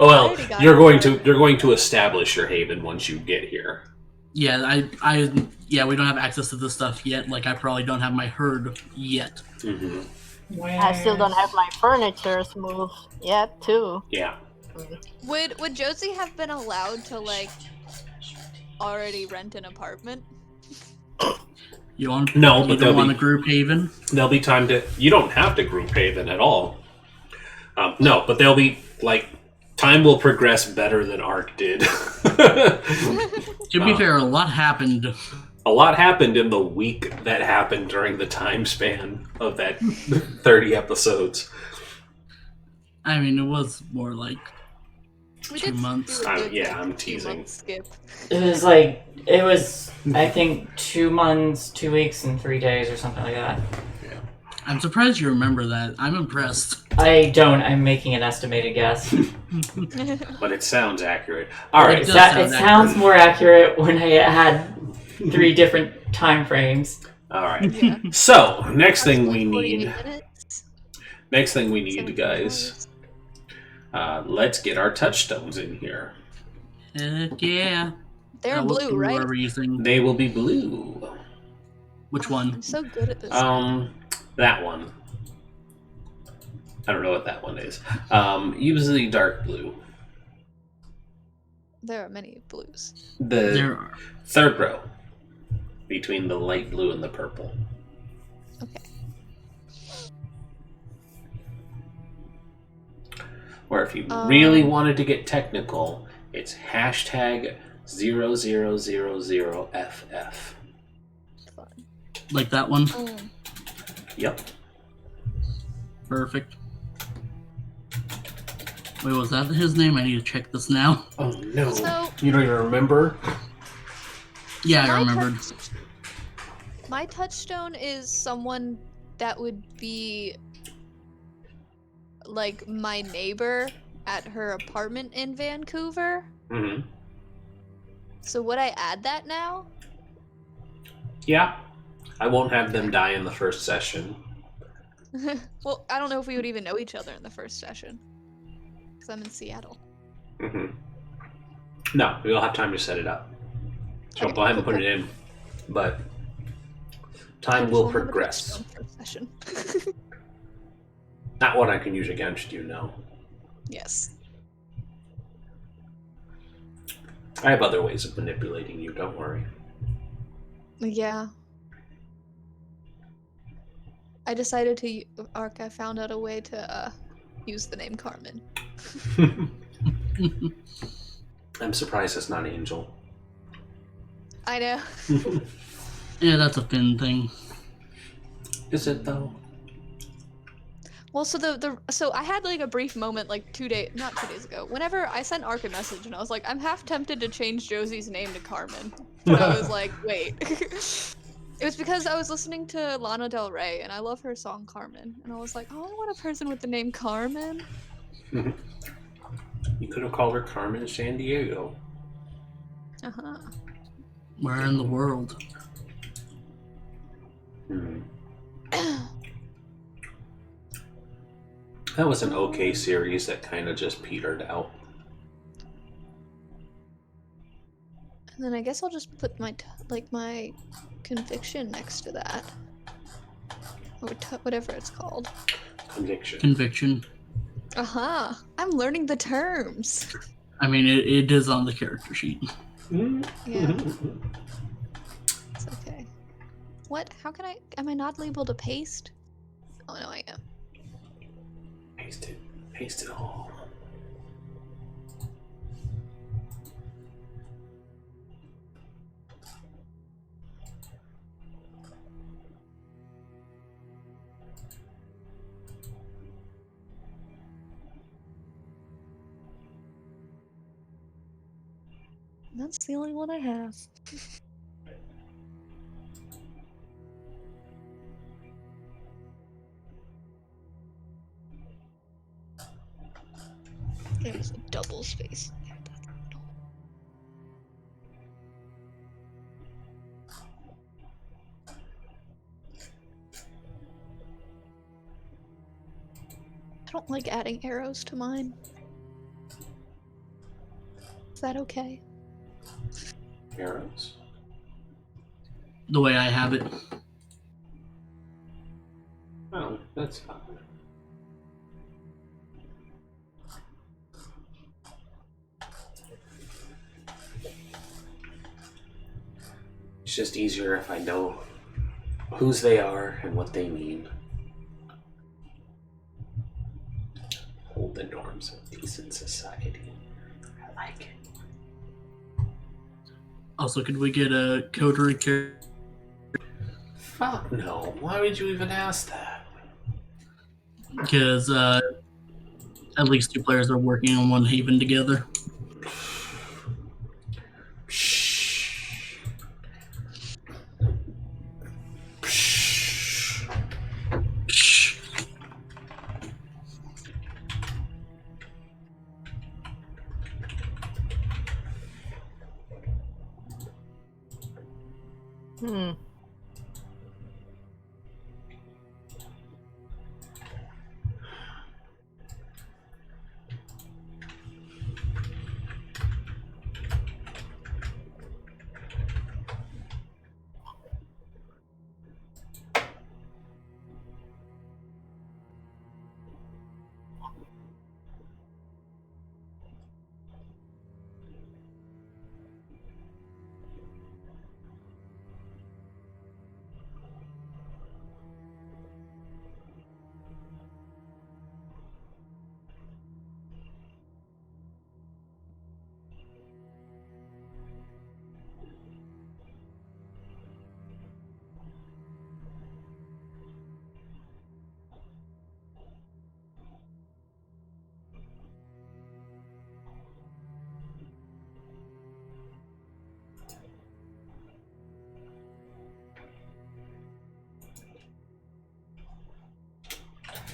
oh I well, already got you're it. going to establish your haven once you get here. Yeah, yeah, we don't have access to this stuff yet. Like, I probably don't have my herd yet. Mm-hmm. I still don't have my furniture moved yet, too. Yeah. Would Josie have been allowed to like already rent an apartment? You want? No, you but don't want a group haven? there'll be time to. You don't have to group haven at all. No, but there'll be like time will progress better than Arc did. To be fair, a lot happened. A lot happened in the week that happened during the time span of that 30 episodes. I mean, it was more like We 2 did months. do a good, Yeah, like, I'm 2 teasing. month skip. It was, I think, 2 months, 2 weeks, and 3 days or something like that. I'm surprised you remember that. I'm impressed. I don't, I'm making an estimated guess. But it sounds accurate. All right. It does sound It sounds more accurate when I had 3 different time frames. All right. Yeah. So next thing we Approximately need. 48 minutes. Next thing we need, 17 guys. hours. Let's get our touchstones in here. Heck yeah. They're What blue, blue right? are we using? They will be blue. Which I'm one? so good at this. That one. I don't know what that one is. Usually dark blue. There are many blues. The There are. third row between the light blue and the purple. Okay. Or if you really wanted to get technical, it's hashtag 0000FF. Fun. Like that one? Yep. Perfect. Wait, was that his name? I need to check this now. Oh no. So- You don't even remember? Yeah, I My remembered. My touchstone is someone that would be like my neighbor at her apartment in Vancouver. Mm-hmm. So would I add that now? Yeah. I won't have them die in the first session. Well, I don't know if we would even know each other in the first session. Because I'm in Seattle. Mm-hmm. No, we'll have time to set it up. So Okay, go ahead and cool, put it in. But I time just will won't have a progress. touchstone first session. Not what I can use against you, no. Yes. I have other ways of manipulating you, don't worry. Yeah. I decided to Arc. I found out a way to use the name Carmen. I'm surprised it's not Angel. I know. Yeah, that's a Finn thing. Is it though? Well, so so I had like a brief moment like not 2 days ago. Whenever I sent Arc a message and I was like, I'm half tempted to change Josie's name to Carmen. But I was like, wait. It was because I was listening to Lana Del Rey and I love her song Carmen. And I was like, oh, I want a person with the name Carmen. You could have called her Carmen San Diego. Uh-huh. Where in the world? Hmm. That was an okay series that kind of just petered out. And then I guess I'll just put my my conviction next to that. Or whatever it's called. Conviction. Conviction. Uh-huh. I'm learning the terms. I mean, it is on the character sheet. Yeah. It's okay. What? How can I... Am I not labeled a paste? Oh, no, I am. Paste it. Paste it all. That's the only one I have. There's a double space. I don't like adding arrows to mine. Is that okay? Arrows. The way I have it. Oh, that's fine. just easier if I know whose they are and what they mean. Hold the norms of decent society. I like it. Also, could we get a coterie character? Fuck no. Why would you even ask that? Because at least 2 players are working on one haven together. Shh. Shh. Hmm.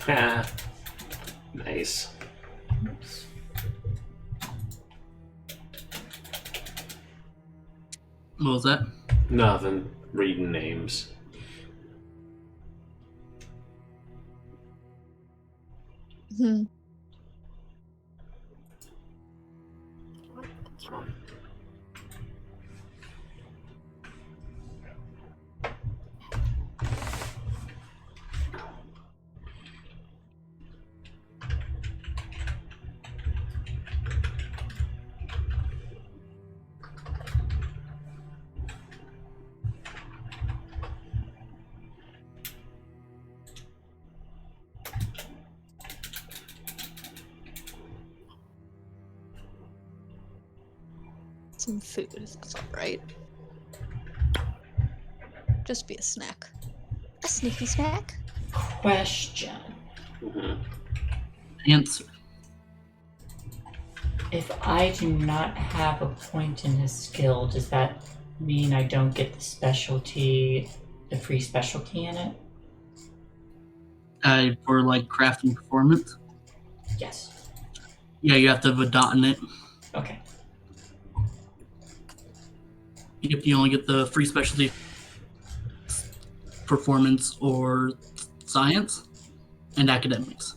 Ah, nice. What was that? Nothing. Reading names. Hmm. What's wrong? Some food, if that's alright. Just be a snack. A sneaky snack? Question. Answer. If I do not have a point in his skill, does that mean I don't get the specialty, the free specialty in it? For like crafting performance? Yes. Yeah, you have to have a dot in it. Okay. If you only get the free specialty performance or science and academics.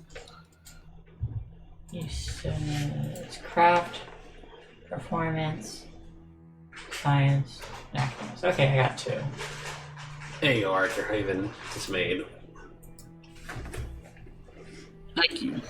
You said it's craft, performance, science, and academics. Okay, I got 2. There you are, your haven is made. Thank you.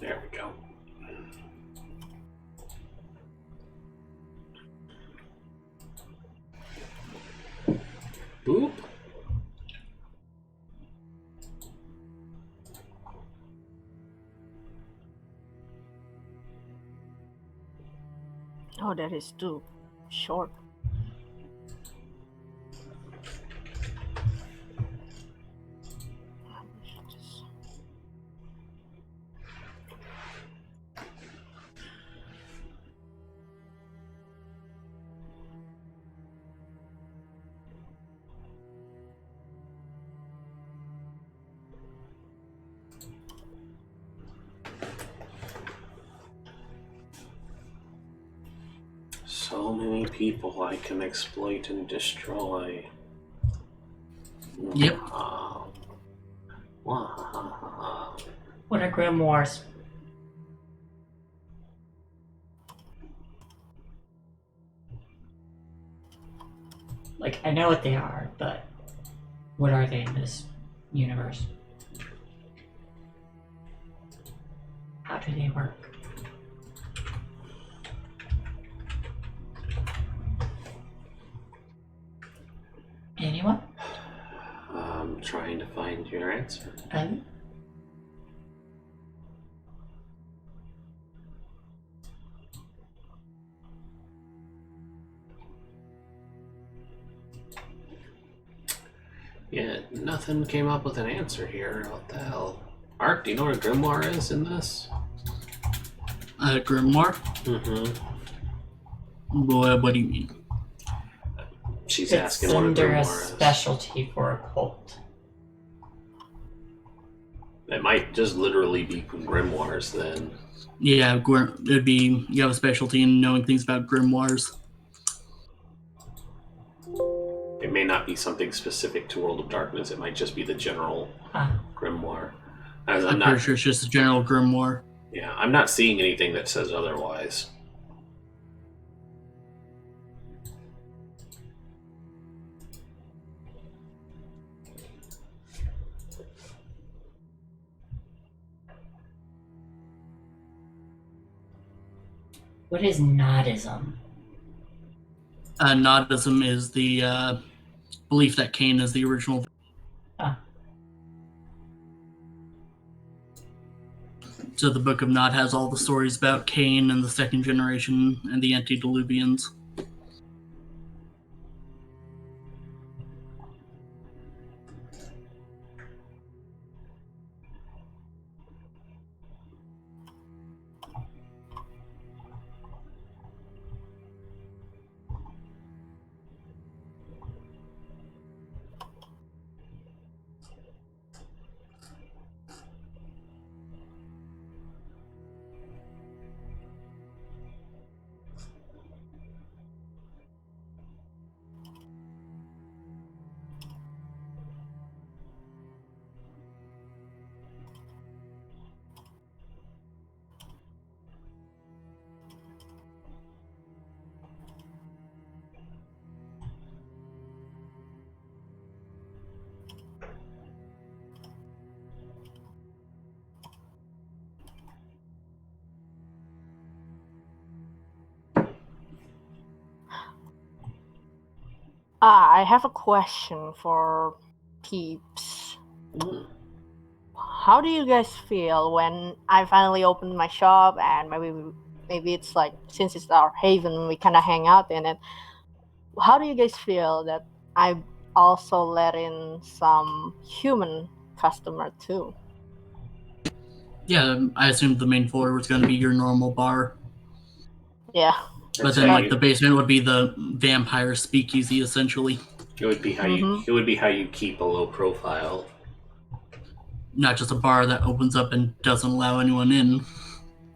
There we go. Boop. Oh, that is too short. So many people I can exploit and destroy. Yep. Wahahaha. What are grimoires? Like, I know what they are, but what are they in this universe? How do they work? Anyone? I'm trying to find your answer. Yeah, nothing came up with an answer here. What the hell? Art, do you know what a grimoire is in this? Grimoire? Mm-hmm. What do you mean? She's It's asking what a under a grimoire is. specialty for a cult. It might just literally be grimoires then. Yeah, it'd be, you have a specialty in knowing things about grimoires. It may not be something specific to World of Darkness. It might just be the general grimoire. As I'm pretty sure it's just a general grimoire. Yeah, I'm not seeing anything that says otherwise. What is nodism? Nodism is the belief that Cain is the original. So the Book of Nod has all the stories about Cain and the second generation and the antediluvians. I have a question for peeps. How do you guys feel when I finally opened my shop and maybe it's like, since it's our haven, we kind of hang out in it. How do you guys feel that I also let in some human customer too? Yeah, I assumed the main floor was going to be your normal bar. Yeah. But then, like, the basement would be the vampire speakeasy, essentially. It would be how you keep a low profile. Not just a bar that opens up and doesn't allow anyone in.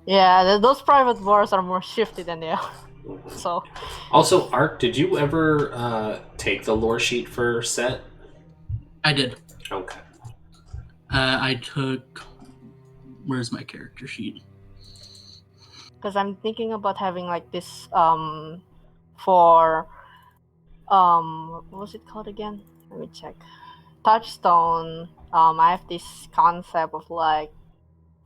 Yeah, those private bars are more shifty than they are. So. Also, Art, did you ever take the lore sheet for Set? I did. Okay. I took. Where's my character sheet? Because I'm thinking about having like this for what was it called again? Let me check. Touchstone. I have this concept of like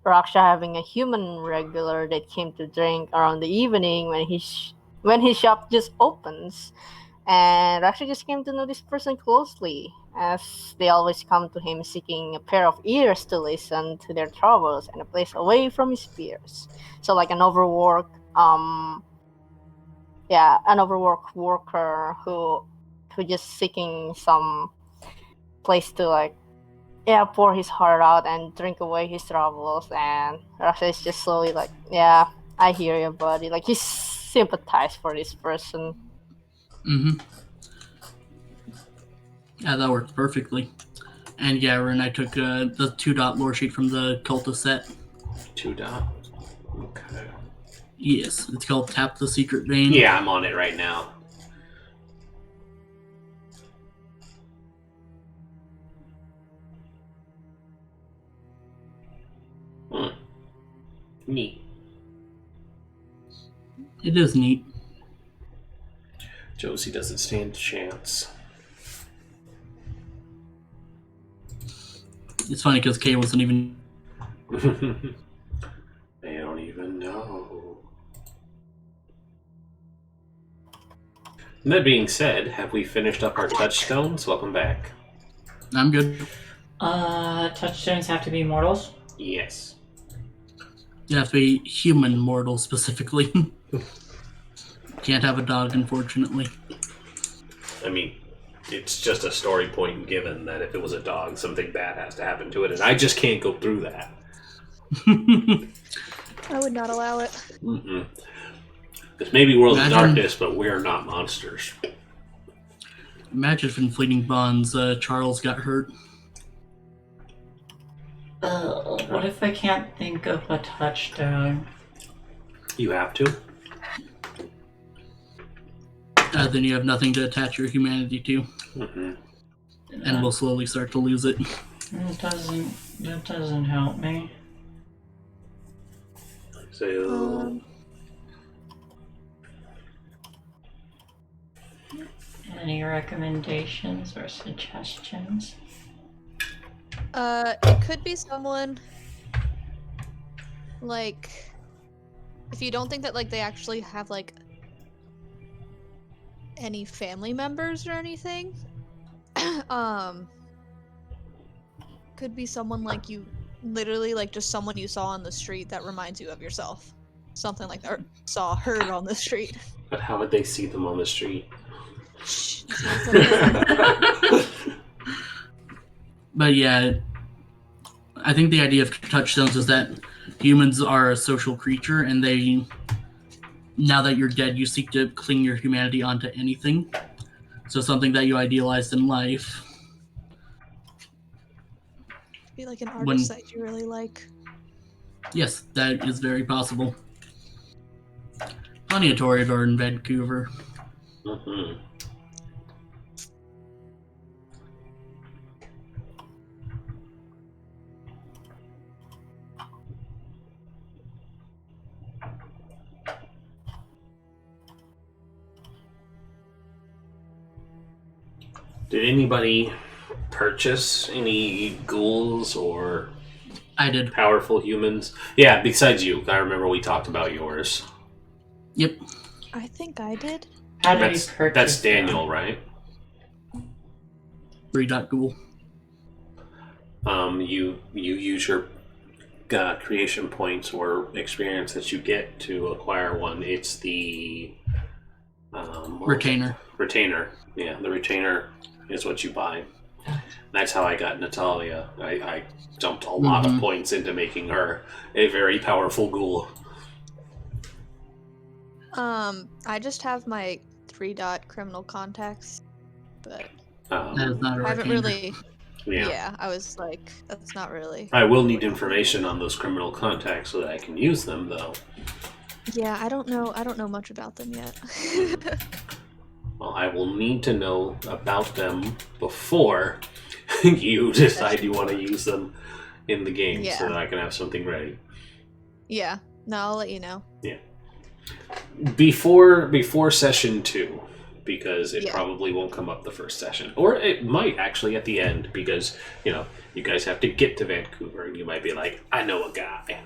Raksha having a human regular that came to drink around the evening when his shop just opens, and Raksha just came to know this person closely, as they always come to him seeking a pair of ears to listen to their troubles and a place away from his peers. So like an overworked worker who just seeking some place to like pour his heart out and drink away his troubles, and Raksha is just slowly like, yeah, I hear you, buddy. Like, he's sympathized for this person. Yeah, that worked perfectly. And yeah, and I took the 2-dot lore sheet from the Cultist set. 2-dot? Okay. Yes, it's called Tap the Secret Vein. Yeah, I'm on it right now. Neat. It is neat. Josie doesn't stand a chance. It's funny because Kay wasn't even. They don't even know. And that being said, have we finished up our touchstones? Welcome back. I'm good. Touchstones have to be mortals. Yes. You have to be human mortal specifically. Can't have a dog, unfortunately. I mean, it's just a story point given that if it was a dog, something bad has to happen to it, and I just can't go through that. I would not allow it. Mm-mm. This may be World of Imagine- Darkness, but we're not monsters. Imagine if in Fleeting Bonds, Charles got hurt. What if I can't think of a touchstone? You have to? Then you have nothing to attach your humanity to, Mm-hmm. and we'll slowly start to lose it. That doesn't help me. So... Any recommendations or suggestions? It could be someone like, if you don't think that like they actually have like any family members or anything, could be someone like you, literally like just someone you saw on the street that reminds you of yourself, something like that, or saw heard on the street. But how would they see them on the street? But yeah, I think the idea of touchstones is that humans are a social creature, and they, now that you're dead, you seek to cling your humanity onto anything. So something that you idealized in life. Be like an artist that you really like. Yes, that is very possible. Plenty of Toreador in Vancouver. Mm-hmm. Did anybody purchase any ghouls or I did. powerful humans? Yeah, besides you. I remember we talked about yours. Yep. I think I did. How do That's, we purchase that's them? Daniel, right? 3.ghoul. You use your creation points or experience that you get to acquire one. It's the Retainer. Retainer. Yeah, the retainer is what you buy. That's how I got Natalia. I dumped a lot of points into making her a very powerful ghoul. I just have my 3-dot criminal contacts, but That is not a I haven't retainer. really. Yeah. Yeah, I was like, that's not really. I will need information on those criminal contacts so that I can use them, though. Yeah, I don't know much about them yet. Well, I will need to know about them before you decide you want to use them in the game, so Yeah. that I can have something ready. Yeah, no, I'll let you know. Before session 2, because it Yeah. probably won't come up the first session, or it might actually at the end, because you guys have to get to Vancouver, and you might be like, I know a guy.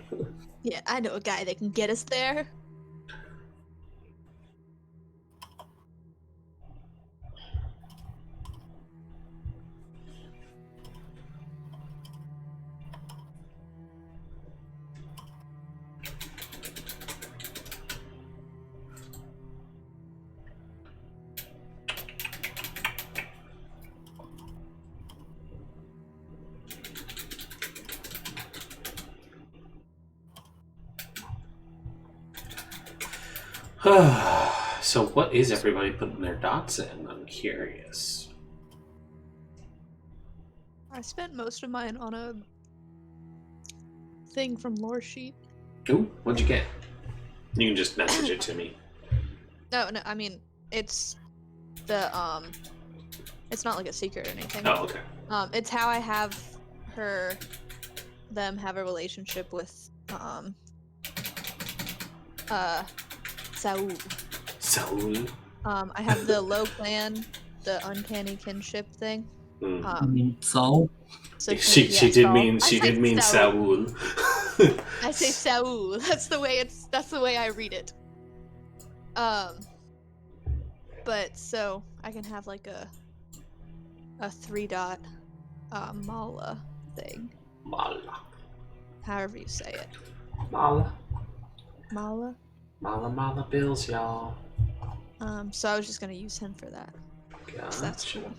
Yeah, I know a guy that can get us there. So what is everybody putting their dots in? I'm curious. I spent most of mine on a thing from Lore Sheet. Ooh, what'd you get? You can just message it to me. No, I mean, it's the, it's not like a secret or anything. Oh, okay. It's how I have them have a relationship with, Saul. Saul. I have the low clan, the uncanny kinship thing. I mean, Saul. So She yeah, did Saul. mean Saul. Saul. I say Saul. That's the way I read it. But so I can have like a 3-dot mala thing. Mala. However you say it. Mala. Mala? Mala bills, y'all. So I was just gonna use him for that. So that's cool.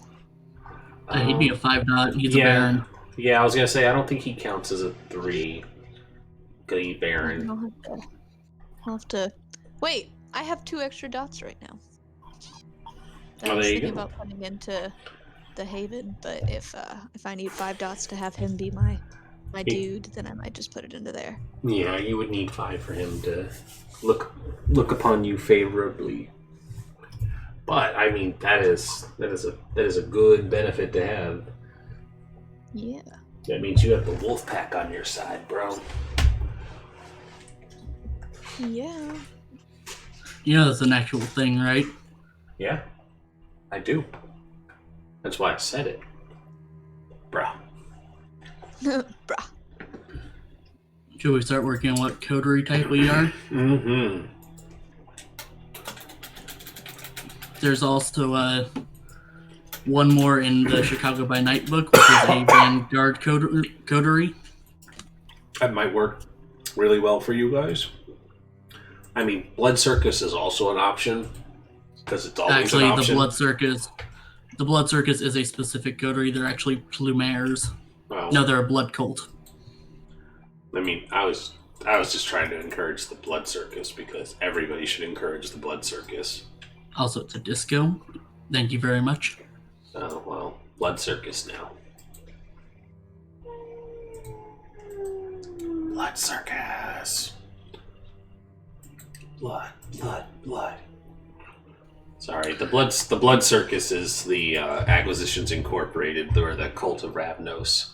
He'd be a 5-dot. He's a Baron. Yeah, I was gonna say I don't think he counts as a 3. Good Baron. I'll have to. Wait, I have 2 extra dots right now. I Oh, was there you thinking go. about putting into the Haven, but if I need 5 dots to have him be my dude, then I might just put it into there. Yeah, you would need 5 for him to look upon you favorably. But I mean, that is a good benefit to have. Yeah. That means you have the wolf pack on your side, bro. Yeah. You know that's an actual thing, right? Yeah, I do. That's why I said it, bro. Bruh. Should we start working on what coterie type we are? Mm-hmm. There's also one more in the Chicago by Night book, which is a Vanguard coterie. That might work really well for you guys. I mean, Blood Circus is also an option because it's always Actually, an option. the Blood Circus is a specific coterie. They're actually plumaires. Well, No, they're a blood cult. I mean, I was just trying to encourage the Blood Circus because everybody should encourage the Blood Circus. Also, it's a disco. Thank you very much. Oh, well, Blood Circus now. Blood Circus. Blood. Sorry, the Blood Circus is the Acquisitions Incorporated, or the Cult of Ravnos.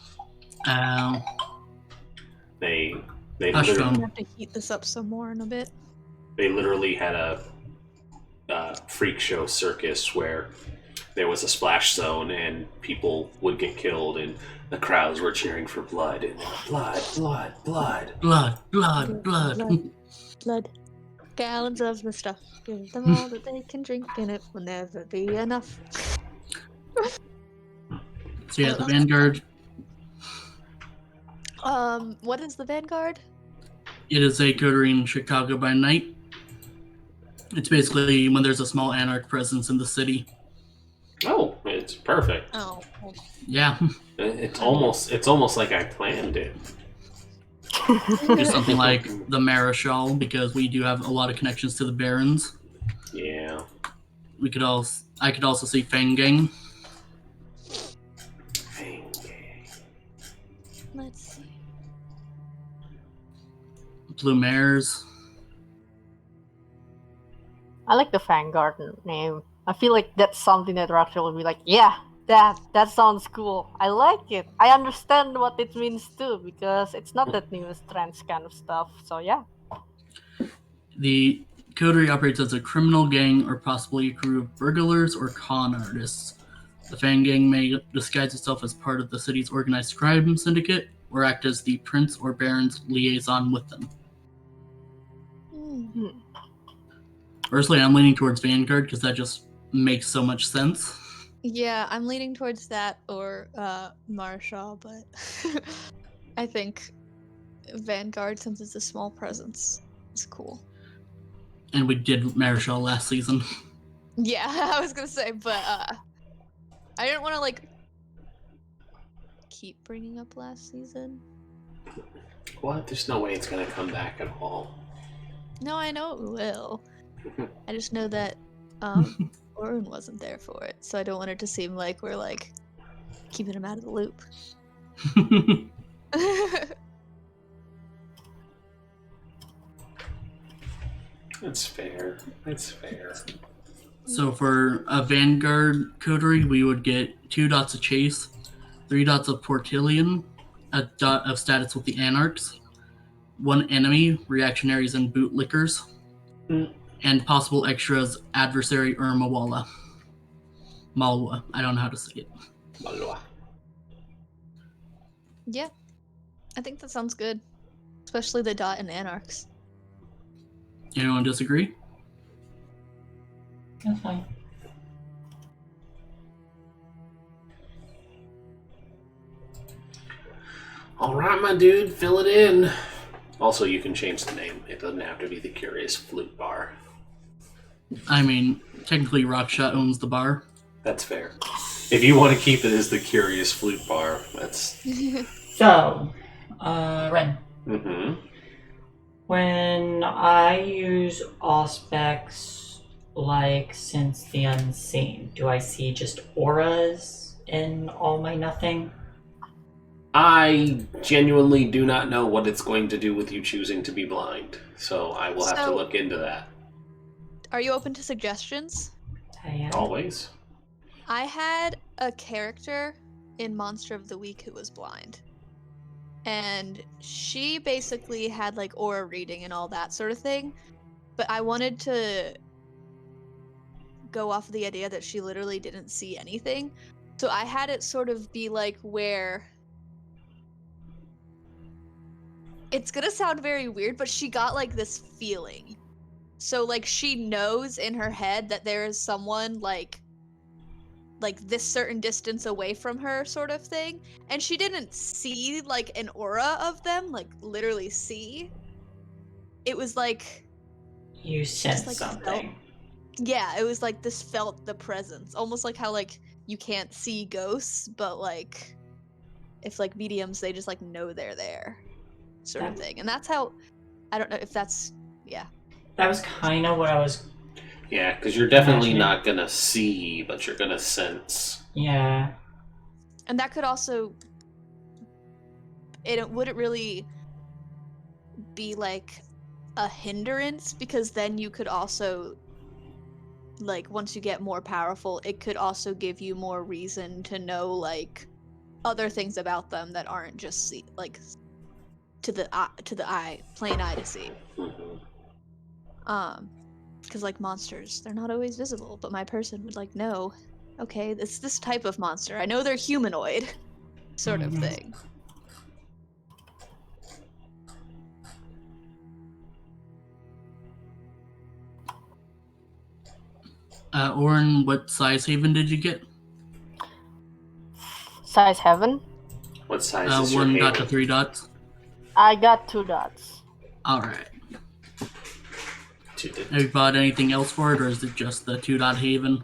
They Hush literally, phone. I have to heat this up some more in a bit. they literally had a freak show circus where there was a splash zone and people would get killed and the crowds were cheering for blood and blood. Blood. Gallons of the stuff. Give them all that they can drink, and it will never be enough. So yeah, the Vanguard. What is the Vanguard? It is a coterie in Chicago by Night. It's basically when there's a small Anarch presence in the city. Oh, it's perfect. Oh. Yeah, It's almost like I planned it. do something like the Marischal, because we do have a lot of connections to the Barons. Yeah. I could also see Fanggang. Let's see. Plumaires. I like the Vanguard name. I feel like that's something that Raksha will be like, yeah, that sounds cool. I like it. I understand what it means too, because it's not that newest trends kind of stuff. So yeah. The coterie operates as a criminal gang or possibly a crew of burglars or con artists. The Fanggang may disguise itself as part of the city's organized crime syndicate or act as the prince or baron's liaison with them. Personally, I'm leaning towards Vanguard because that just makes so much sense. Yeah, I'm leaning towards that or Marshall, but I think Vanguard, since it's a small presence, is cool. And we did Marischal last season. Yeah, I was gonna say, but I didn't want to keep bringing up last season. What? There's no way it's gonna come back at all. No, I know it will. I just know that Orun wasn't there for it, so I don't want it to seem like we're keeping him out of the loop. That's fair. That's fair. So for a Vanguard coterie, we would get 2 dots of Chase, 3 dots of Portillion, a dot of status with the Anarchs, 1 enemy, reactionaries and bootlickers, And possible extras, adversary or Mawala. Malwa. I don't know how to say it. Malwa. Yeah, I think that sounds good. Especially the dot and anarchs. Anyone disagree? That's fine. All right, my dude, fill it in. Also, you can change the name. It doesn't have to be the Curious Flute Bar. I mean, technically Rockshot owns the bar. That's fair. If you want to keep it as the Curious Flute Bar, that's... So, Ren, Mm-hmm. when I use Auspex, like Since the Unseen, do I see just auras in all my nothing? I genuinely do not know what it's going to do with you choosing to be blind, so I will have to So- look into that. Are you open to suggestions? I am. Always. I had a character in Monster of the Week who was blind. And she basically had like aura reading and all that sort of thing. But I wanted to go off of the idea that she literally didn't see anything. So I had it sort of be like where... It's gonna sound very weird, but she got like this feeling. So like she knows in her head that there is someone like this certain distance away from her sort of thing, and she didn't see like an aura of them, like literally see. It was like You sense like, something. yeah, it was like this felt the presence, almost like how like you can't see ghosts, but like if like mediums they just like know they're there sort of thing. And that's how, I don't know if that's, yeah. That was kind of what I was. Yeah, because you're definitely Imagining. not going to see, but you're going to sense. Yeah. And that could also, it wouldn't really be like a hindrance, because then you could also, like, once you get more powerful, it could also give you more reason to know like other things about them that aren't just like to the eye, plain eye to see. Mm-hmm. Because like monsters, they're not always visible, but my person would like know, okay, it's this type of monster. I know they're humanoid, sort of Mhm. thing. Oren, what size haven did you get? Size heaven. What size is your 1 dot haven? to 3 dots. I got 2 dots. Alright. Two did- Have you bought anything else for it, or is it just the 2 dot haven?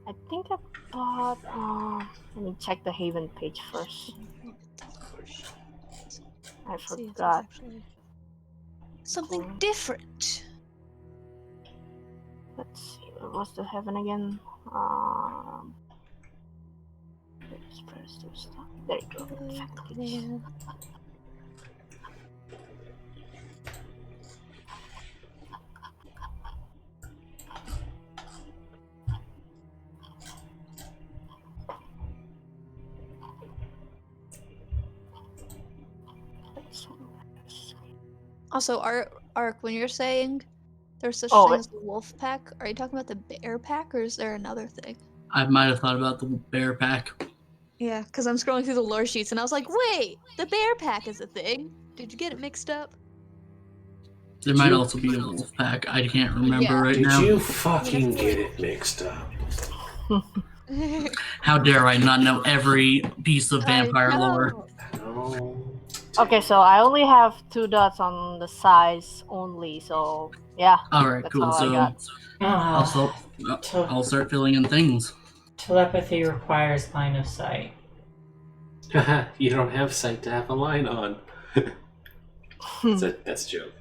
I think I bought. Let me check the haven page first. I See if there's forgot. actually something different. Let's see. What was the heaven again? There you go. Yeah. Also, Ark, when you're saying there's such Oh, thing as the wolf pack, are you talking about the bear pack, or is there another thing? I might have thought about the bear pack. Yeah, because I'm scrolling through the lore sheets and I was like, wait, the bear pack is a thing. Did you get it mixed up? There might also be a wolf pack. I can't remember Yeah. right Did now. you fucking get it mixed up? How dare I not know every piece of I vampire know. lore? No. Okay, so I only have 2 dots on the size only. So yeah, Alright, That's cool. all I So got. I'll start filling in things. Telepathy requires line of sight. You don't have sight to have a line on. That's a joke.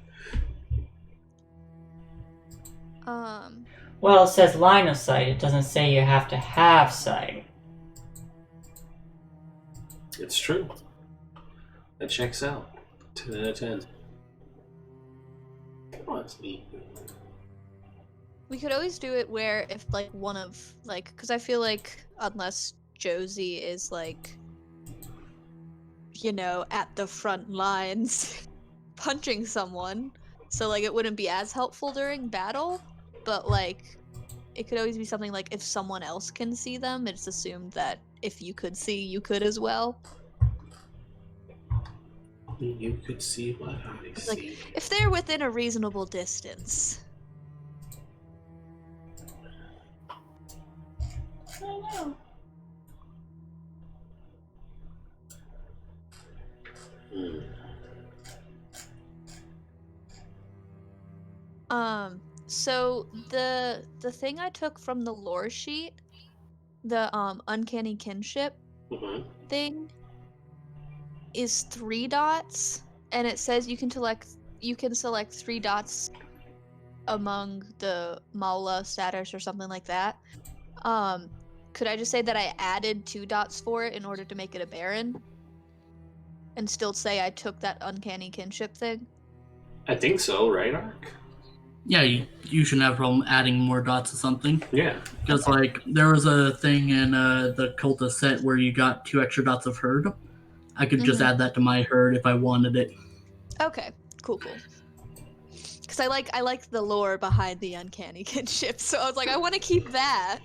Well, it says line of sight. It doesn't say you have to have sight. It's true. That checks out. 10 out of 10. Oh, that's neat. We could always do it where if like one of like, because I feel like unless Josie is like, you know, at the front lines punching someone, So like it wouldn't be as helpful during battle, but like it could always be something like if someone else can see them, it's assumed that if you could see, you could as well. You could see what I see. Like if they're within a reasonable distance. I don't know. So the thing I took from the lore sheet, the uncanny kinship thing, is 3 dots, and it says you can select 3 dots among the Maula status or something like that. Could I just say that I added 2 dots for it in order to make it a Baron? And still say I took that uncanny kinship thing? I think so, right, Ark? Yeah, you shouldn't have a problem adding more dots to something. Yeah. Because, like, there was a thing in the Cultist set where you got 2 extra dots of herd. I could just add that to my herd if I wanted it. Okay, cool. Because I like the lore behind the uncanny kinship, so I was like, I want to keep that.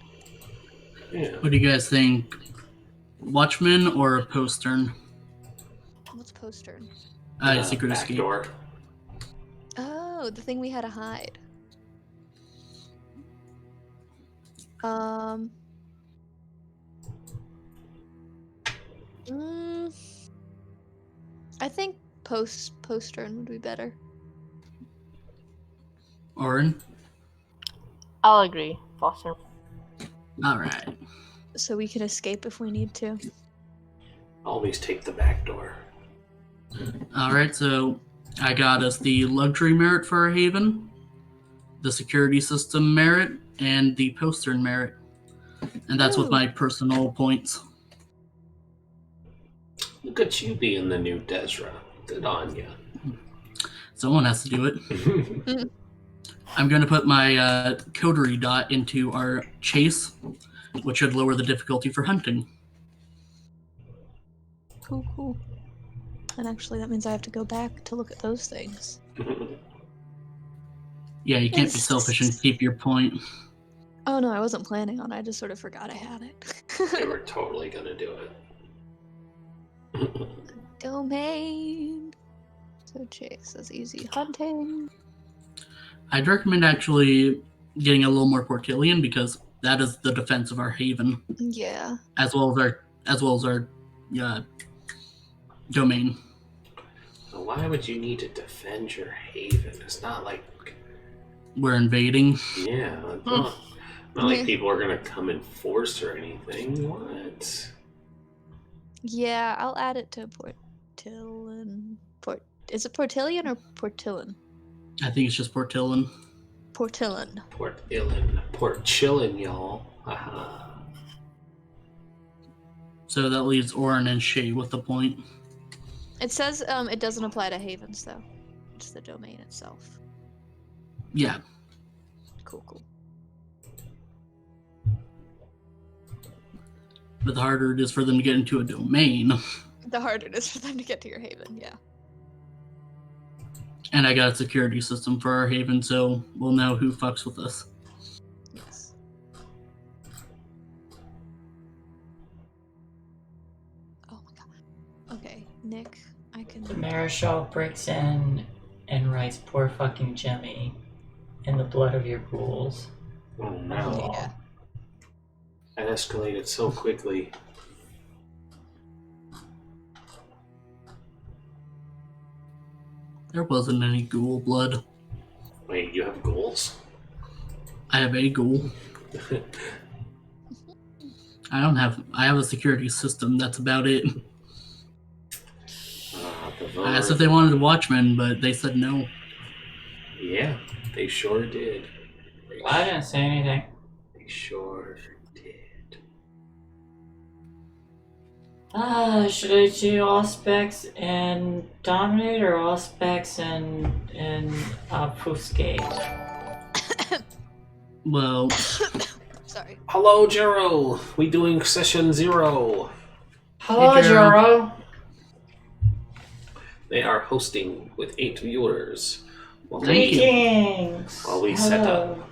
Yeah. What do you guys think? Watchman or Postern? What's Postern? Secret back Escape. door. Oh, the thing we had to hide. I think Postern would be better. Orin? I'll agree, Foster. Alright. So we can escape if we need to. Always take the back door. Alright, so I got us the luxury merit for our haven, the security system merit, and the postern merit. And that's with my personal points. Look at you being the new Desra. Good on ya. Someone has to do it. I'm going to put my coterie dot into our chase, which should lower the difficulty for hunting. Cool. And actually, that means I have to go back to look at those things. Yeah, you can't be selfish and keep your point. Oh no, I wasn't planning on it. I just sort of forgot I had it. They were totally gonna do it. Domain. So chase is easy hunting. I'd recommend actually getting a little more Portillion because that is the defense of our haven. Yeah. As well as our domain. Why would you need to defend your haven? It's not like We're invading. yeah, not like people are gonna come in force or anything. What? Yeah, I'll add it to Portillon. Is it Portillion or Portillon? I think it's just Portillon. Portillon. Port chillin', y'all. Haha. So that leaves Orin and Shay with the point. It says it doesn't apply to havens though. It's the domain itself. Yeah. Cool. But the harder it is for them to get into a domain. The harder it is for them to get to your haven, yeah. And I got a security system for our haven, so we'll know who fucks with us. Yes. Oh my god. Okay, Nick, I can... The Marischal breaks in and writes poor fucking Jemmy in the blood of your ghouls. Oh no. Yeah. That escalated so quickly. There wasn't any ghoul blood. Wait, you have ghouls? I have a ghoul. I have a security system, that's about it. I asked if they wanted a watchman, but they said no. Yeah, they sure did. I didn't say anything. They sure did. Should I do all specs and dominate or all specs and obfuscate? Well, Sorry. Hello, Jero. We doing session 0. Hello, Hey, Jero. Jero. They are hosting with 8 viewers. Thank you. Greetings! While we set up.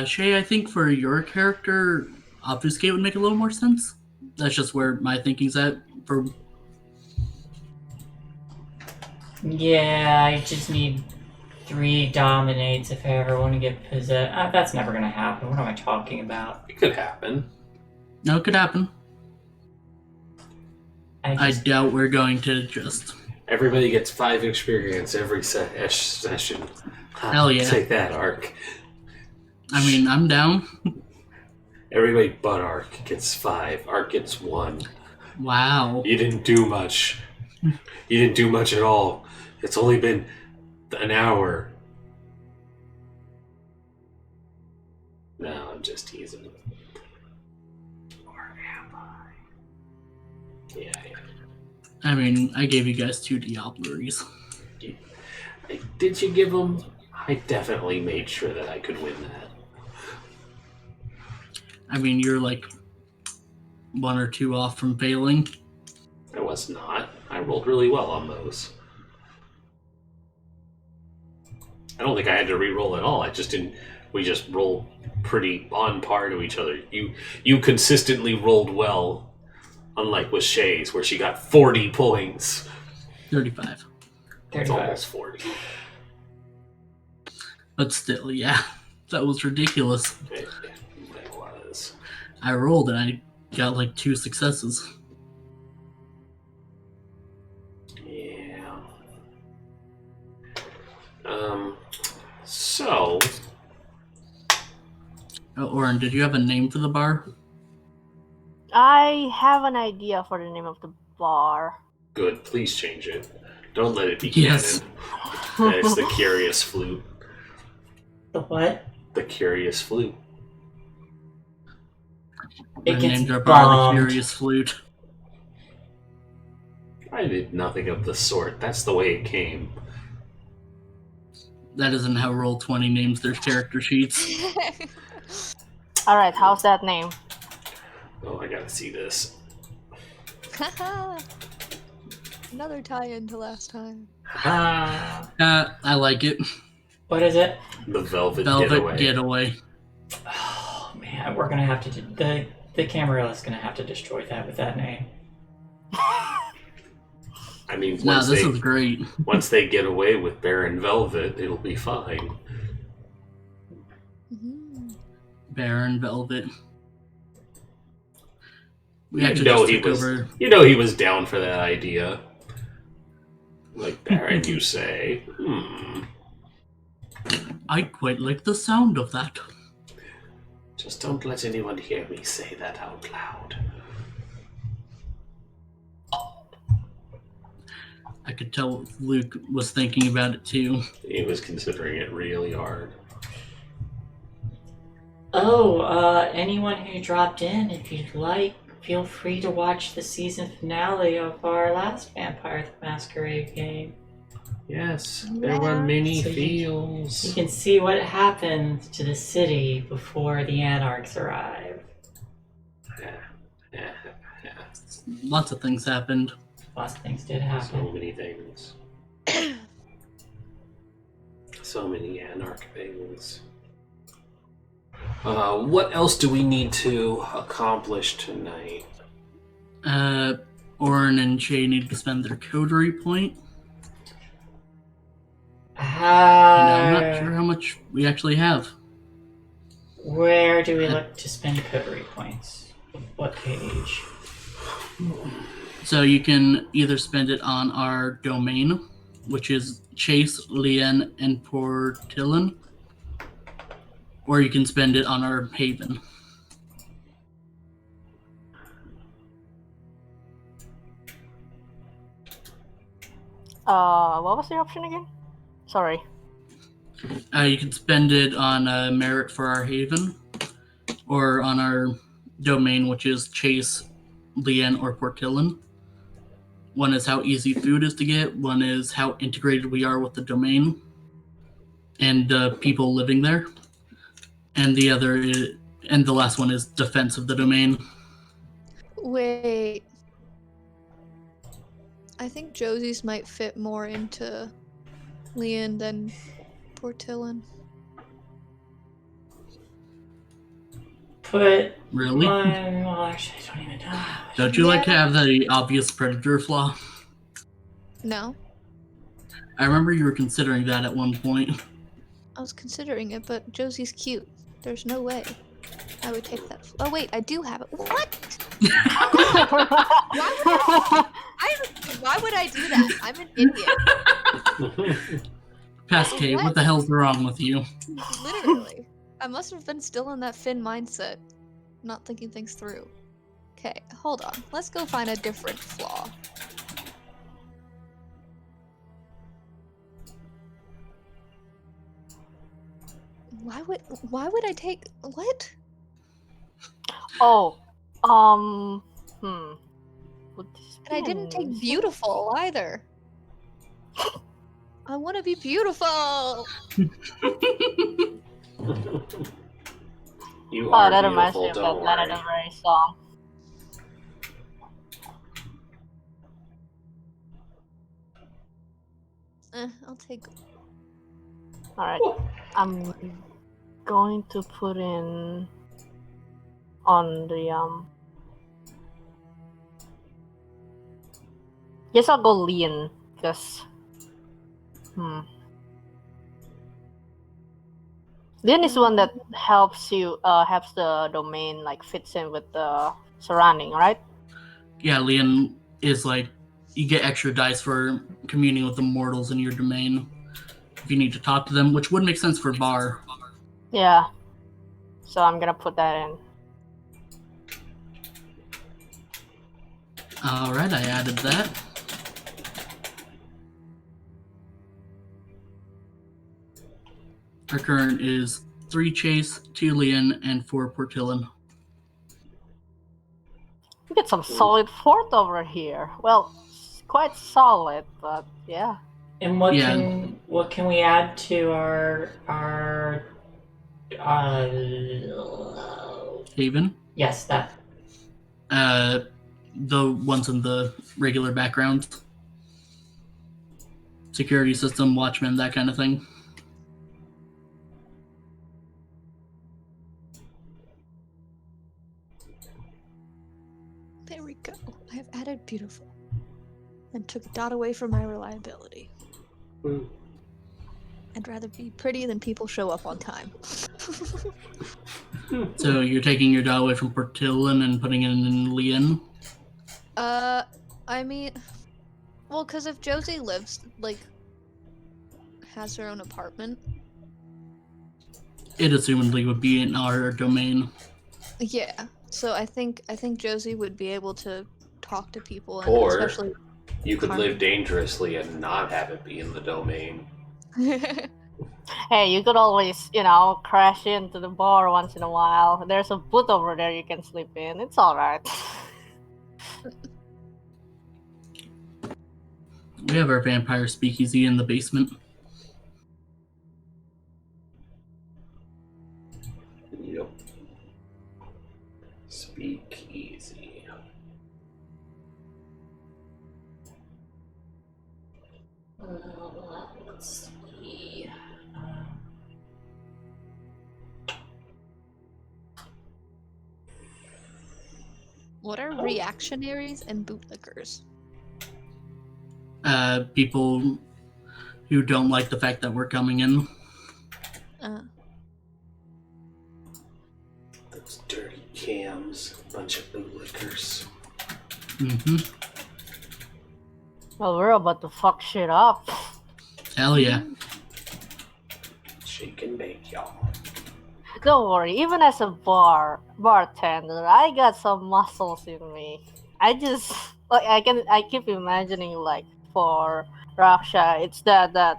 Shay, I think for your character, Obfuscate would make a little more sense. That's just where my thinking's at. For Yeah, I just need 3 dominates if I ever want to get possessed. That's never gonna happen. What am I talking about? It could happen. No, it could happen. I just- doubt we're going to just. Everybody gets 5 experience every session. Hell yeah. Take that, Ark. I mean, I'm down. Everybody but Ark gets 5. Ark gets 1. Wow. You didn't do much. You didn't do much at all. It's only been an hour. No, I'm just teasing. Or am I? Yeah. I mean, I gave you guys 2 Diableries. Did you give them? I definitely made sure that I could win that. I mean, you're like 1 or 2 off from failing. I was not. I rolled really well on those. I don't think I had to re-roll at all. I just didn't. We just rolled pretty on par to each other. You consistently rolled well, unlike with Shay's, where she got 40 points. 35. It's 35. almost 40. But still, yeah. That was ridiculous. It was. I rolled and I got like 2 successes. Yeah. So, Oh, Oren, did you have a name for the bar? I have an idea for the name of the bar. good. Please change it. Don't let it be Yes. canon. It's the Curious Flute. The what? The Curious Flute. It I gets named our bar the bombed. Furious Flute. I did nothing of the sort. That's the way it came. That isn't how Roll20 names their character sheets. Alright, how's that name? Oh, I gotta see this. Another tie-in to last time. Ah, I like it. What is it? the Velvet, Velvet Getaway. Getaway. Oh man, we're gonna have to the Camerilla's gonna have to destroy that with that name. I mean, No, once this they is great. once they get away with Baron Velvet, it'll be fine. Mhm. Baron Velvet. We You actually know just he took was. over. You know he was down for that idea. Like Baron, you say? I quite like the sound of that. Just don't let anyone hear me say that out loud. I could tell Luke was thinking about it too. He was considering it really hard. Oh, anyone who dropped in, if you'd like, feel free to watch the season finale of our last Vampire the Masquerade game. Yes, there were Yeah. many So you feels. can see what happened to the city before the Anarchs arrived. Yeah. Lots of things happened. Lots of things did happen. So many things. So many Anarch things. What else do we need to accomplish tonight? Oren and Shay need to spend their coterie point. And I'm not sure how much we actually have. Where do we look to spend coterie points? What page? So you can either spend it on our domain, which is Chase, Lien, and Portillon, or you can spend it on our haven. What was the option again? Sorry. You can spend it on merit for our haven, or on our domain, which is Chase, Lien, or Portillon. One is how easy food is to get. One is how integrated we are with the domain and the people living there. And the other is, and the last one is defense of the domain. Wait. I think Josie's might fit more into Leon, then Portillon. Put Really? well, actually, I don't even know. Don't you like to Yeah. have the obvious predator flaw? No, I remember you were considering that at one point. I was considering it, but Josie's cute. There's no way I would take that. Oh wait, I do have it. What? Why would I do that? I'm an idiot. Cascade, what the hell's wrong with you? Literally. I must have been still in that Finn mindset, not thinking things through. Okay, hold on. Let's go find a different flaw. Why would I take what? Oh, Would this And I be didn't take an- beautiful either. I want to be beautiful. You Oh, are that reminds me beautiful, of don't that Lana worry. Del Rey song. I'll take. Alright, I'm going to put in on the Guess I'll go Leon because Leon is one that helps the domain like fits in with the surrounding, right? Yeah, Leon is like, you get extra dice for communing with the mortals in your domain if you need to talk to them, which would make sense for Bar. Yeah. So I'm gonna put that in. Alright, I added that. Our current is 3 Chase, 2 Leon, and 4 Portillon. We get some solid fourth over here. Well, quite solid, but yeah. And what Yeah. can we add to our Haven. yes, that. The ones in the regular background. Security system, watchman, that kind of thing. There we go. I have added beautiful. And took a dot away from my reliability. Mm. I'd rather be pretty than people show up on time. So you're taking your dot away from Portillon and putting it in Leon? I mean, well, because if Josie lives, like, has her own apartment. It assumedly would be in our domain. Yeah. So I think Josie would be able to talk to people, and Or especially. you could Carmen. live dangerously and not have it be in the domain. Hey, you could always, crash into the bar once in a while. There's a booth over there you can sleep in. It's alright. We have our vampire speakeasy in the basement. Yep. Speak easy. Let's see. What are reactionaries and bootlickers? People who don't like the fact that we're coming in. Those dirty cams, bunch of bootlickers. Mm-hmm. Well, we're about to fuck shit up. Hell yeah. Shake and bake, y'all. Don't worry, even as a bartender, I got some muscles in me. I just I keep imagining like for Raksha, it's that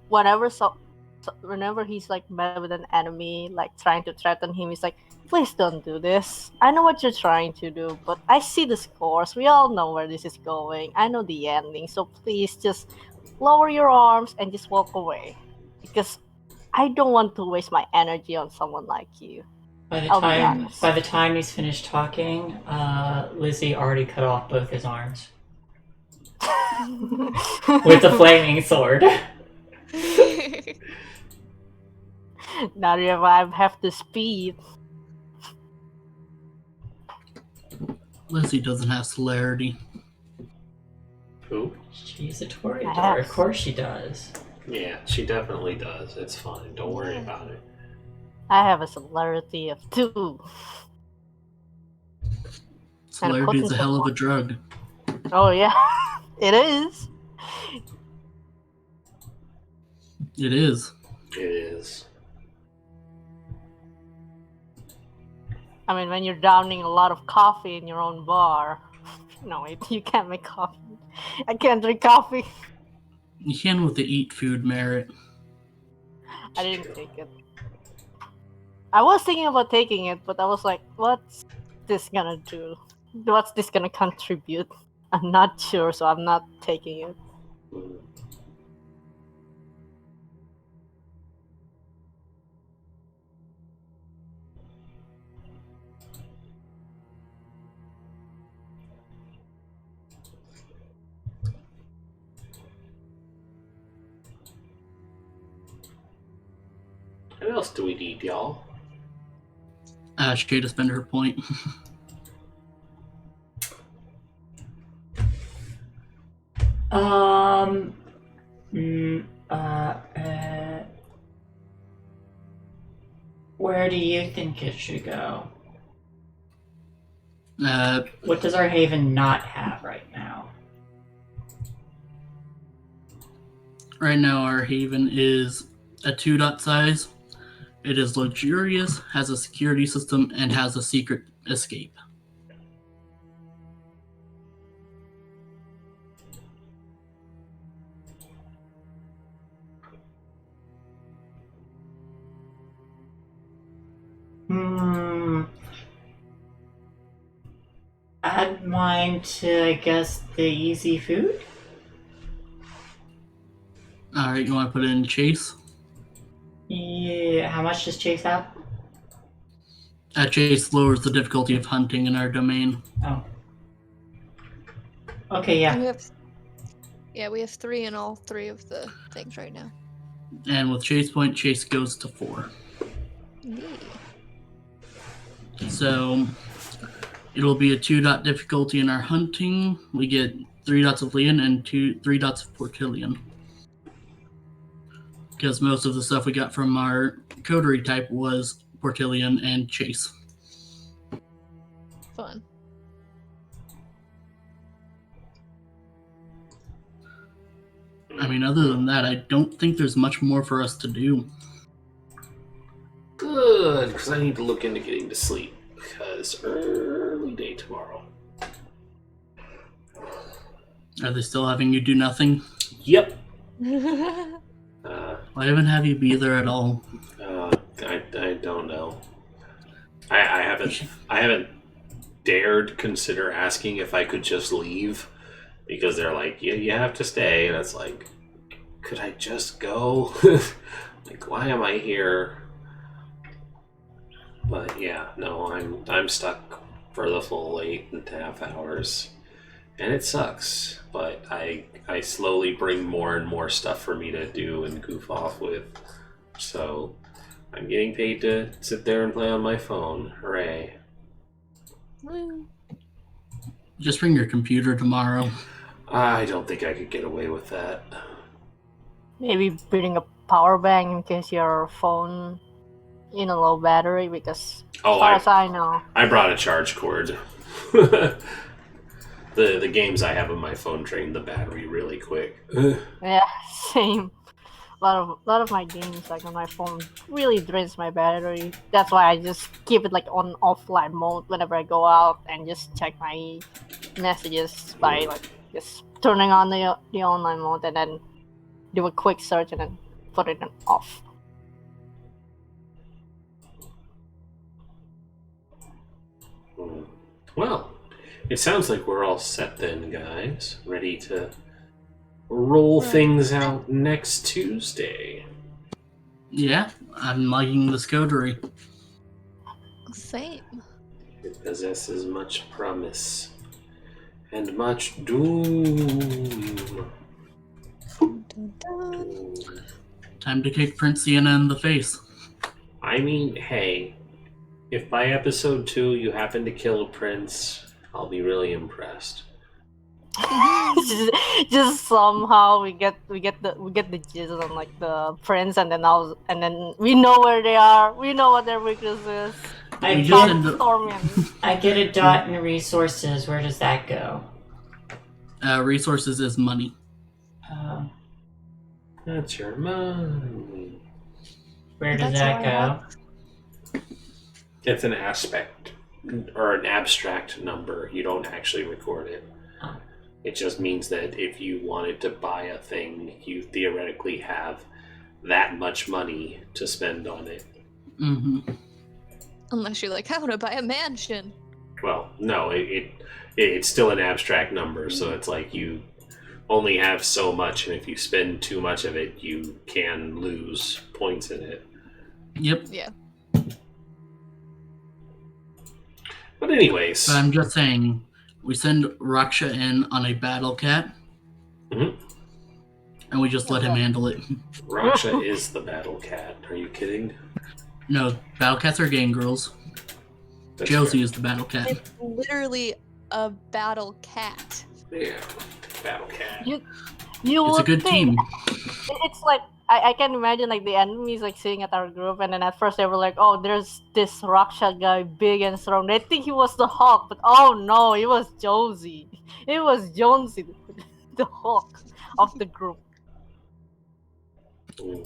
whenever he's like met with an enemy like trying to threaten him, he's like, please don't do this. I know what you're trying to do, but I see the scores. We all know where this is going. I know the ending, so please just lower your arms and just walk away. Because I don't want to waste my energy on someone like you. By I'll be honest. the time he's finished talking, Lizzie already cut off both his arms with the flaming sword. Now you have the speed. Lizzie doesn't have celerity. Who? She's a Toreador. Yes. Of course she does. Yeah, she definitely does. It's fine. Don't worry about it. I have a celerity of 2. Celerity is a hell of a drug. Oh yeah, it is. It is. It is. I mean, when you're downing a lot of coffee in your own bar, no, you can't make coffee. I can't drink coffee. You can with the eat food merit. I didn't take it. I was thinking about taking it, but I was like, what's this gonna do? What's this gonna contribute? I'm not sure, so I'm not taking it. What else do we need, y'all? She to spend her point. Where do you think it should go? Uh, What does our haven not have right now? right now, our haven is a 2-dot size. It is luxurious, has a security system, and has a secret escape. Add mine to, I guess, the easy food? Alright, you want to put it in Chase? Yeah, how much does Chase have? Chase lowers the difficulty of hunting in our domain. Oh. Okay, yeah. We have 3 in all 3 of the things right now. And with Chase point, Chase goes to 4. Indeed. So it'll be a 2-dot difficulty in our hunting. We get 3 dots of Leon and 3 dots of Portillion. Because most of the stuff we got from our coterie type was Portillion and Chase. Fun. I mean, other than that, I don't think there's much more for us to do. Good, because I need to look into getting to sleep. Because early day tomorrow. Are they still having you do nothing? Yep. Why haven't have you be there at all? I don't know. I haven't dared consider asking if I could just leave, because they're like, yeah, you have to stay, and it's like, could I just go? Like, why am I here? But yeah, no, I'm stuck for the full 8.5 hours, and it sucks. But I slowly bring more and more stuff for me to do and goof off with, so I'm getting paid to sit there and play on my phone. Hooray! Woo. Just bring your computer tomorrow. I don't think I could get away with that. Maybe bring a power bank in case your phone in a low battery, because as far as I know. I brought a charge cord. The games I have on my phone drain the battery really quick. Yeah, same. A lot of my games, like on my phone, really drains my battery. That's why I just keep it like on offline mode whenever I go out and just check my messages by like just turning on the online mode and then do a quick search and then put it on off. Well, it sounds like we're all set then, guys. Ready to roll things out next Tuesday. Yeah, I'm liking this coterie. Same. It possesses much promise and much doom. Dun, dun. Time to kick Prince Sienna in the face. I mean, hey, if by episode 2 you happen to kill a prince, I'll be really impressed. Just somehow we get the gist on like the prince, and then we know where they are. We know what their weakness is. I We get, just end up- Stormian. I get a dot in resources. Where does that go? Resources is money. That's your money. Where does That's that all I go? It's an aspect or an abstract number. You don't actually record it. Oh. It just means that if you wanted to buy a thing, you theoretically have that much money to spend on it. Mm-hmm. Unless you're like, I want to buy a mansion. Well, no, it's still an abstract number, so it's like you only have so much, and if you spend too much of it, you can lose points in it. Yep. Yeah. But anyways, But I'm just saying, we send Raksha in on a battle cat, Mhm. and we just let him handle it. Raksha is the battle cat. Are you kidding? No, battle cats are gang girls. That's Josie fair. is the battle cat. It's literally a battle cat. Yeah, battle cat. You It's a would good think- team. It's like I can imagine like the enemies like seeing at our group, and then at first they were like, "Oh, there's this Raksha guy, big and strong." They think he was the Hawk, but oh no, it was Josie. It was Jonesy, the Hawk of the group. Ooh.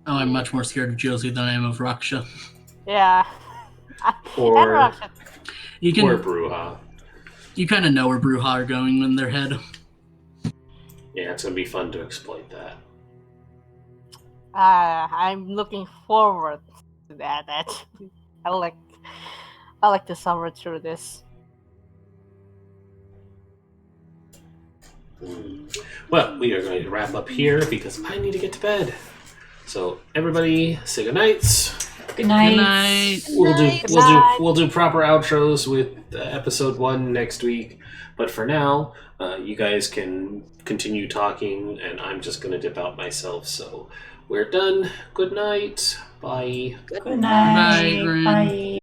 Oh, I'm much more scared of Josie than I am of Raksha. Yeah. And Or Raksha. You or can, Bruja. you kind of know where Bruja are going in their head. Yeah, it's gonna be fun to exploit that. I'm looking forward to that. Actually, I like to suffer through this. Well, we are going to wrap up here because I need to get to bed. So everybody, say good nights. Good night. Good night. We'll do proper outros with episode 1 next week. But for now, you guys can continue talking, and I'm just going to dip out myself. So we're done. Good night. Bye. Good night. Bye, Grin. Bye.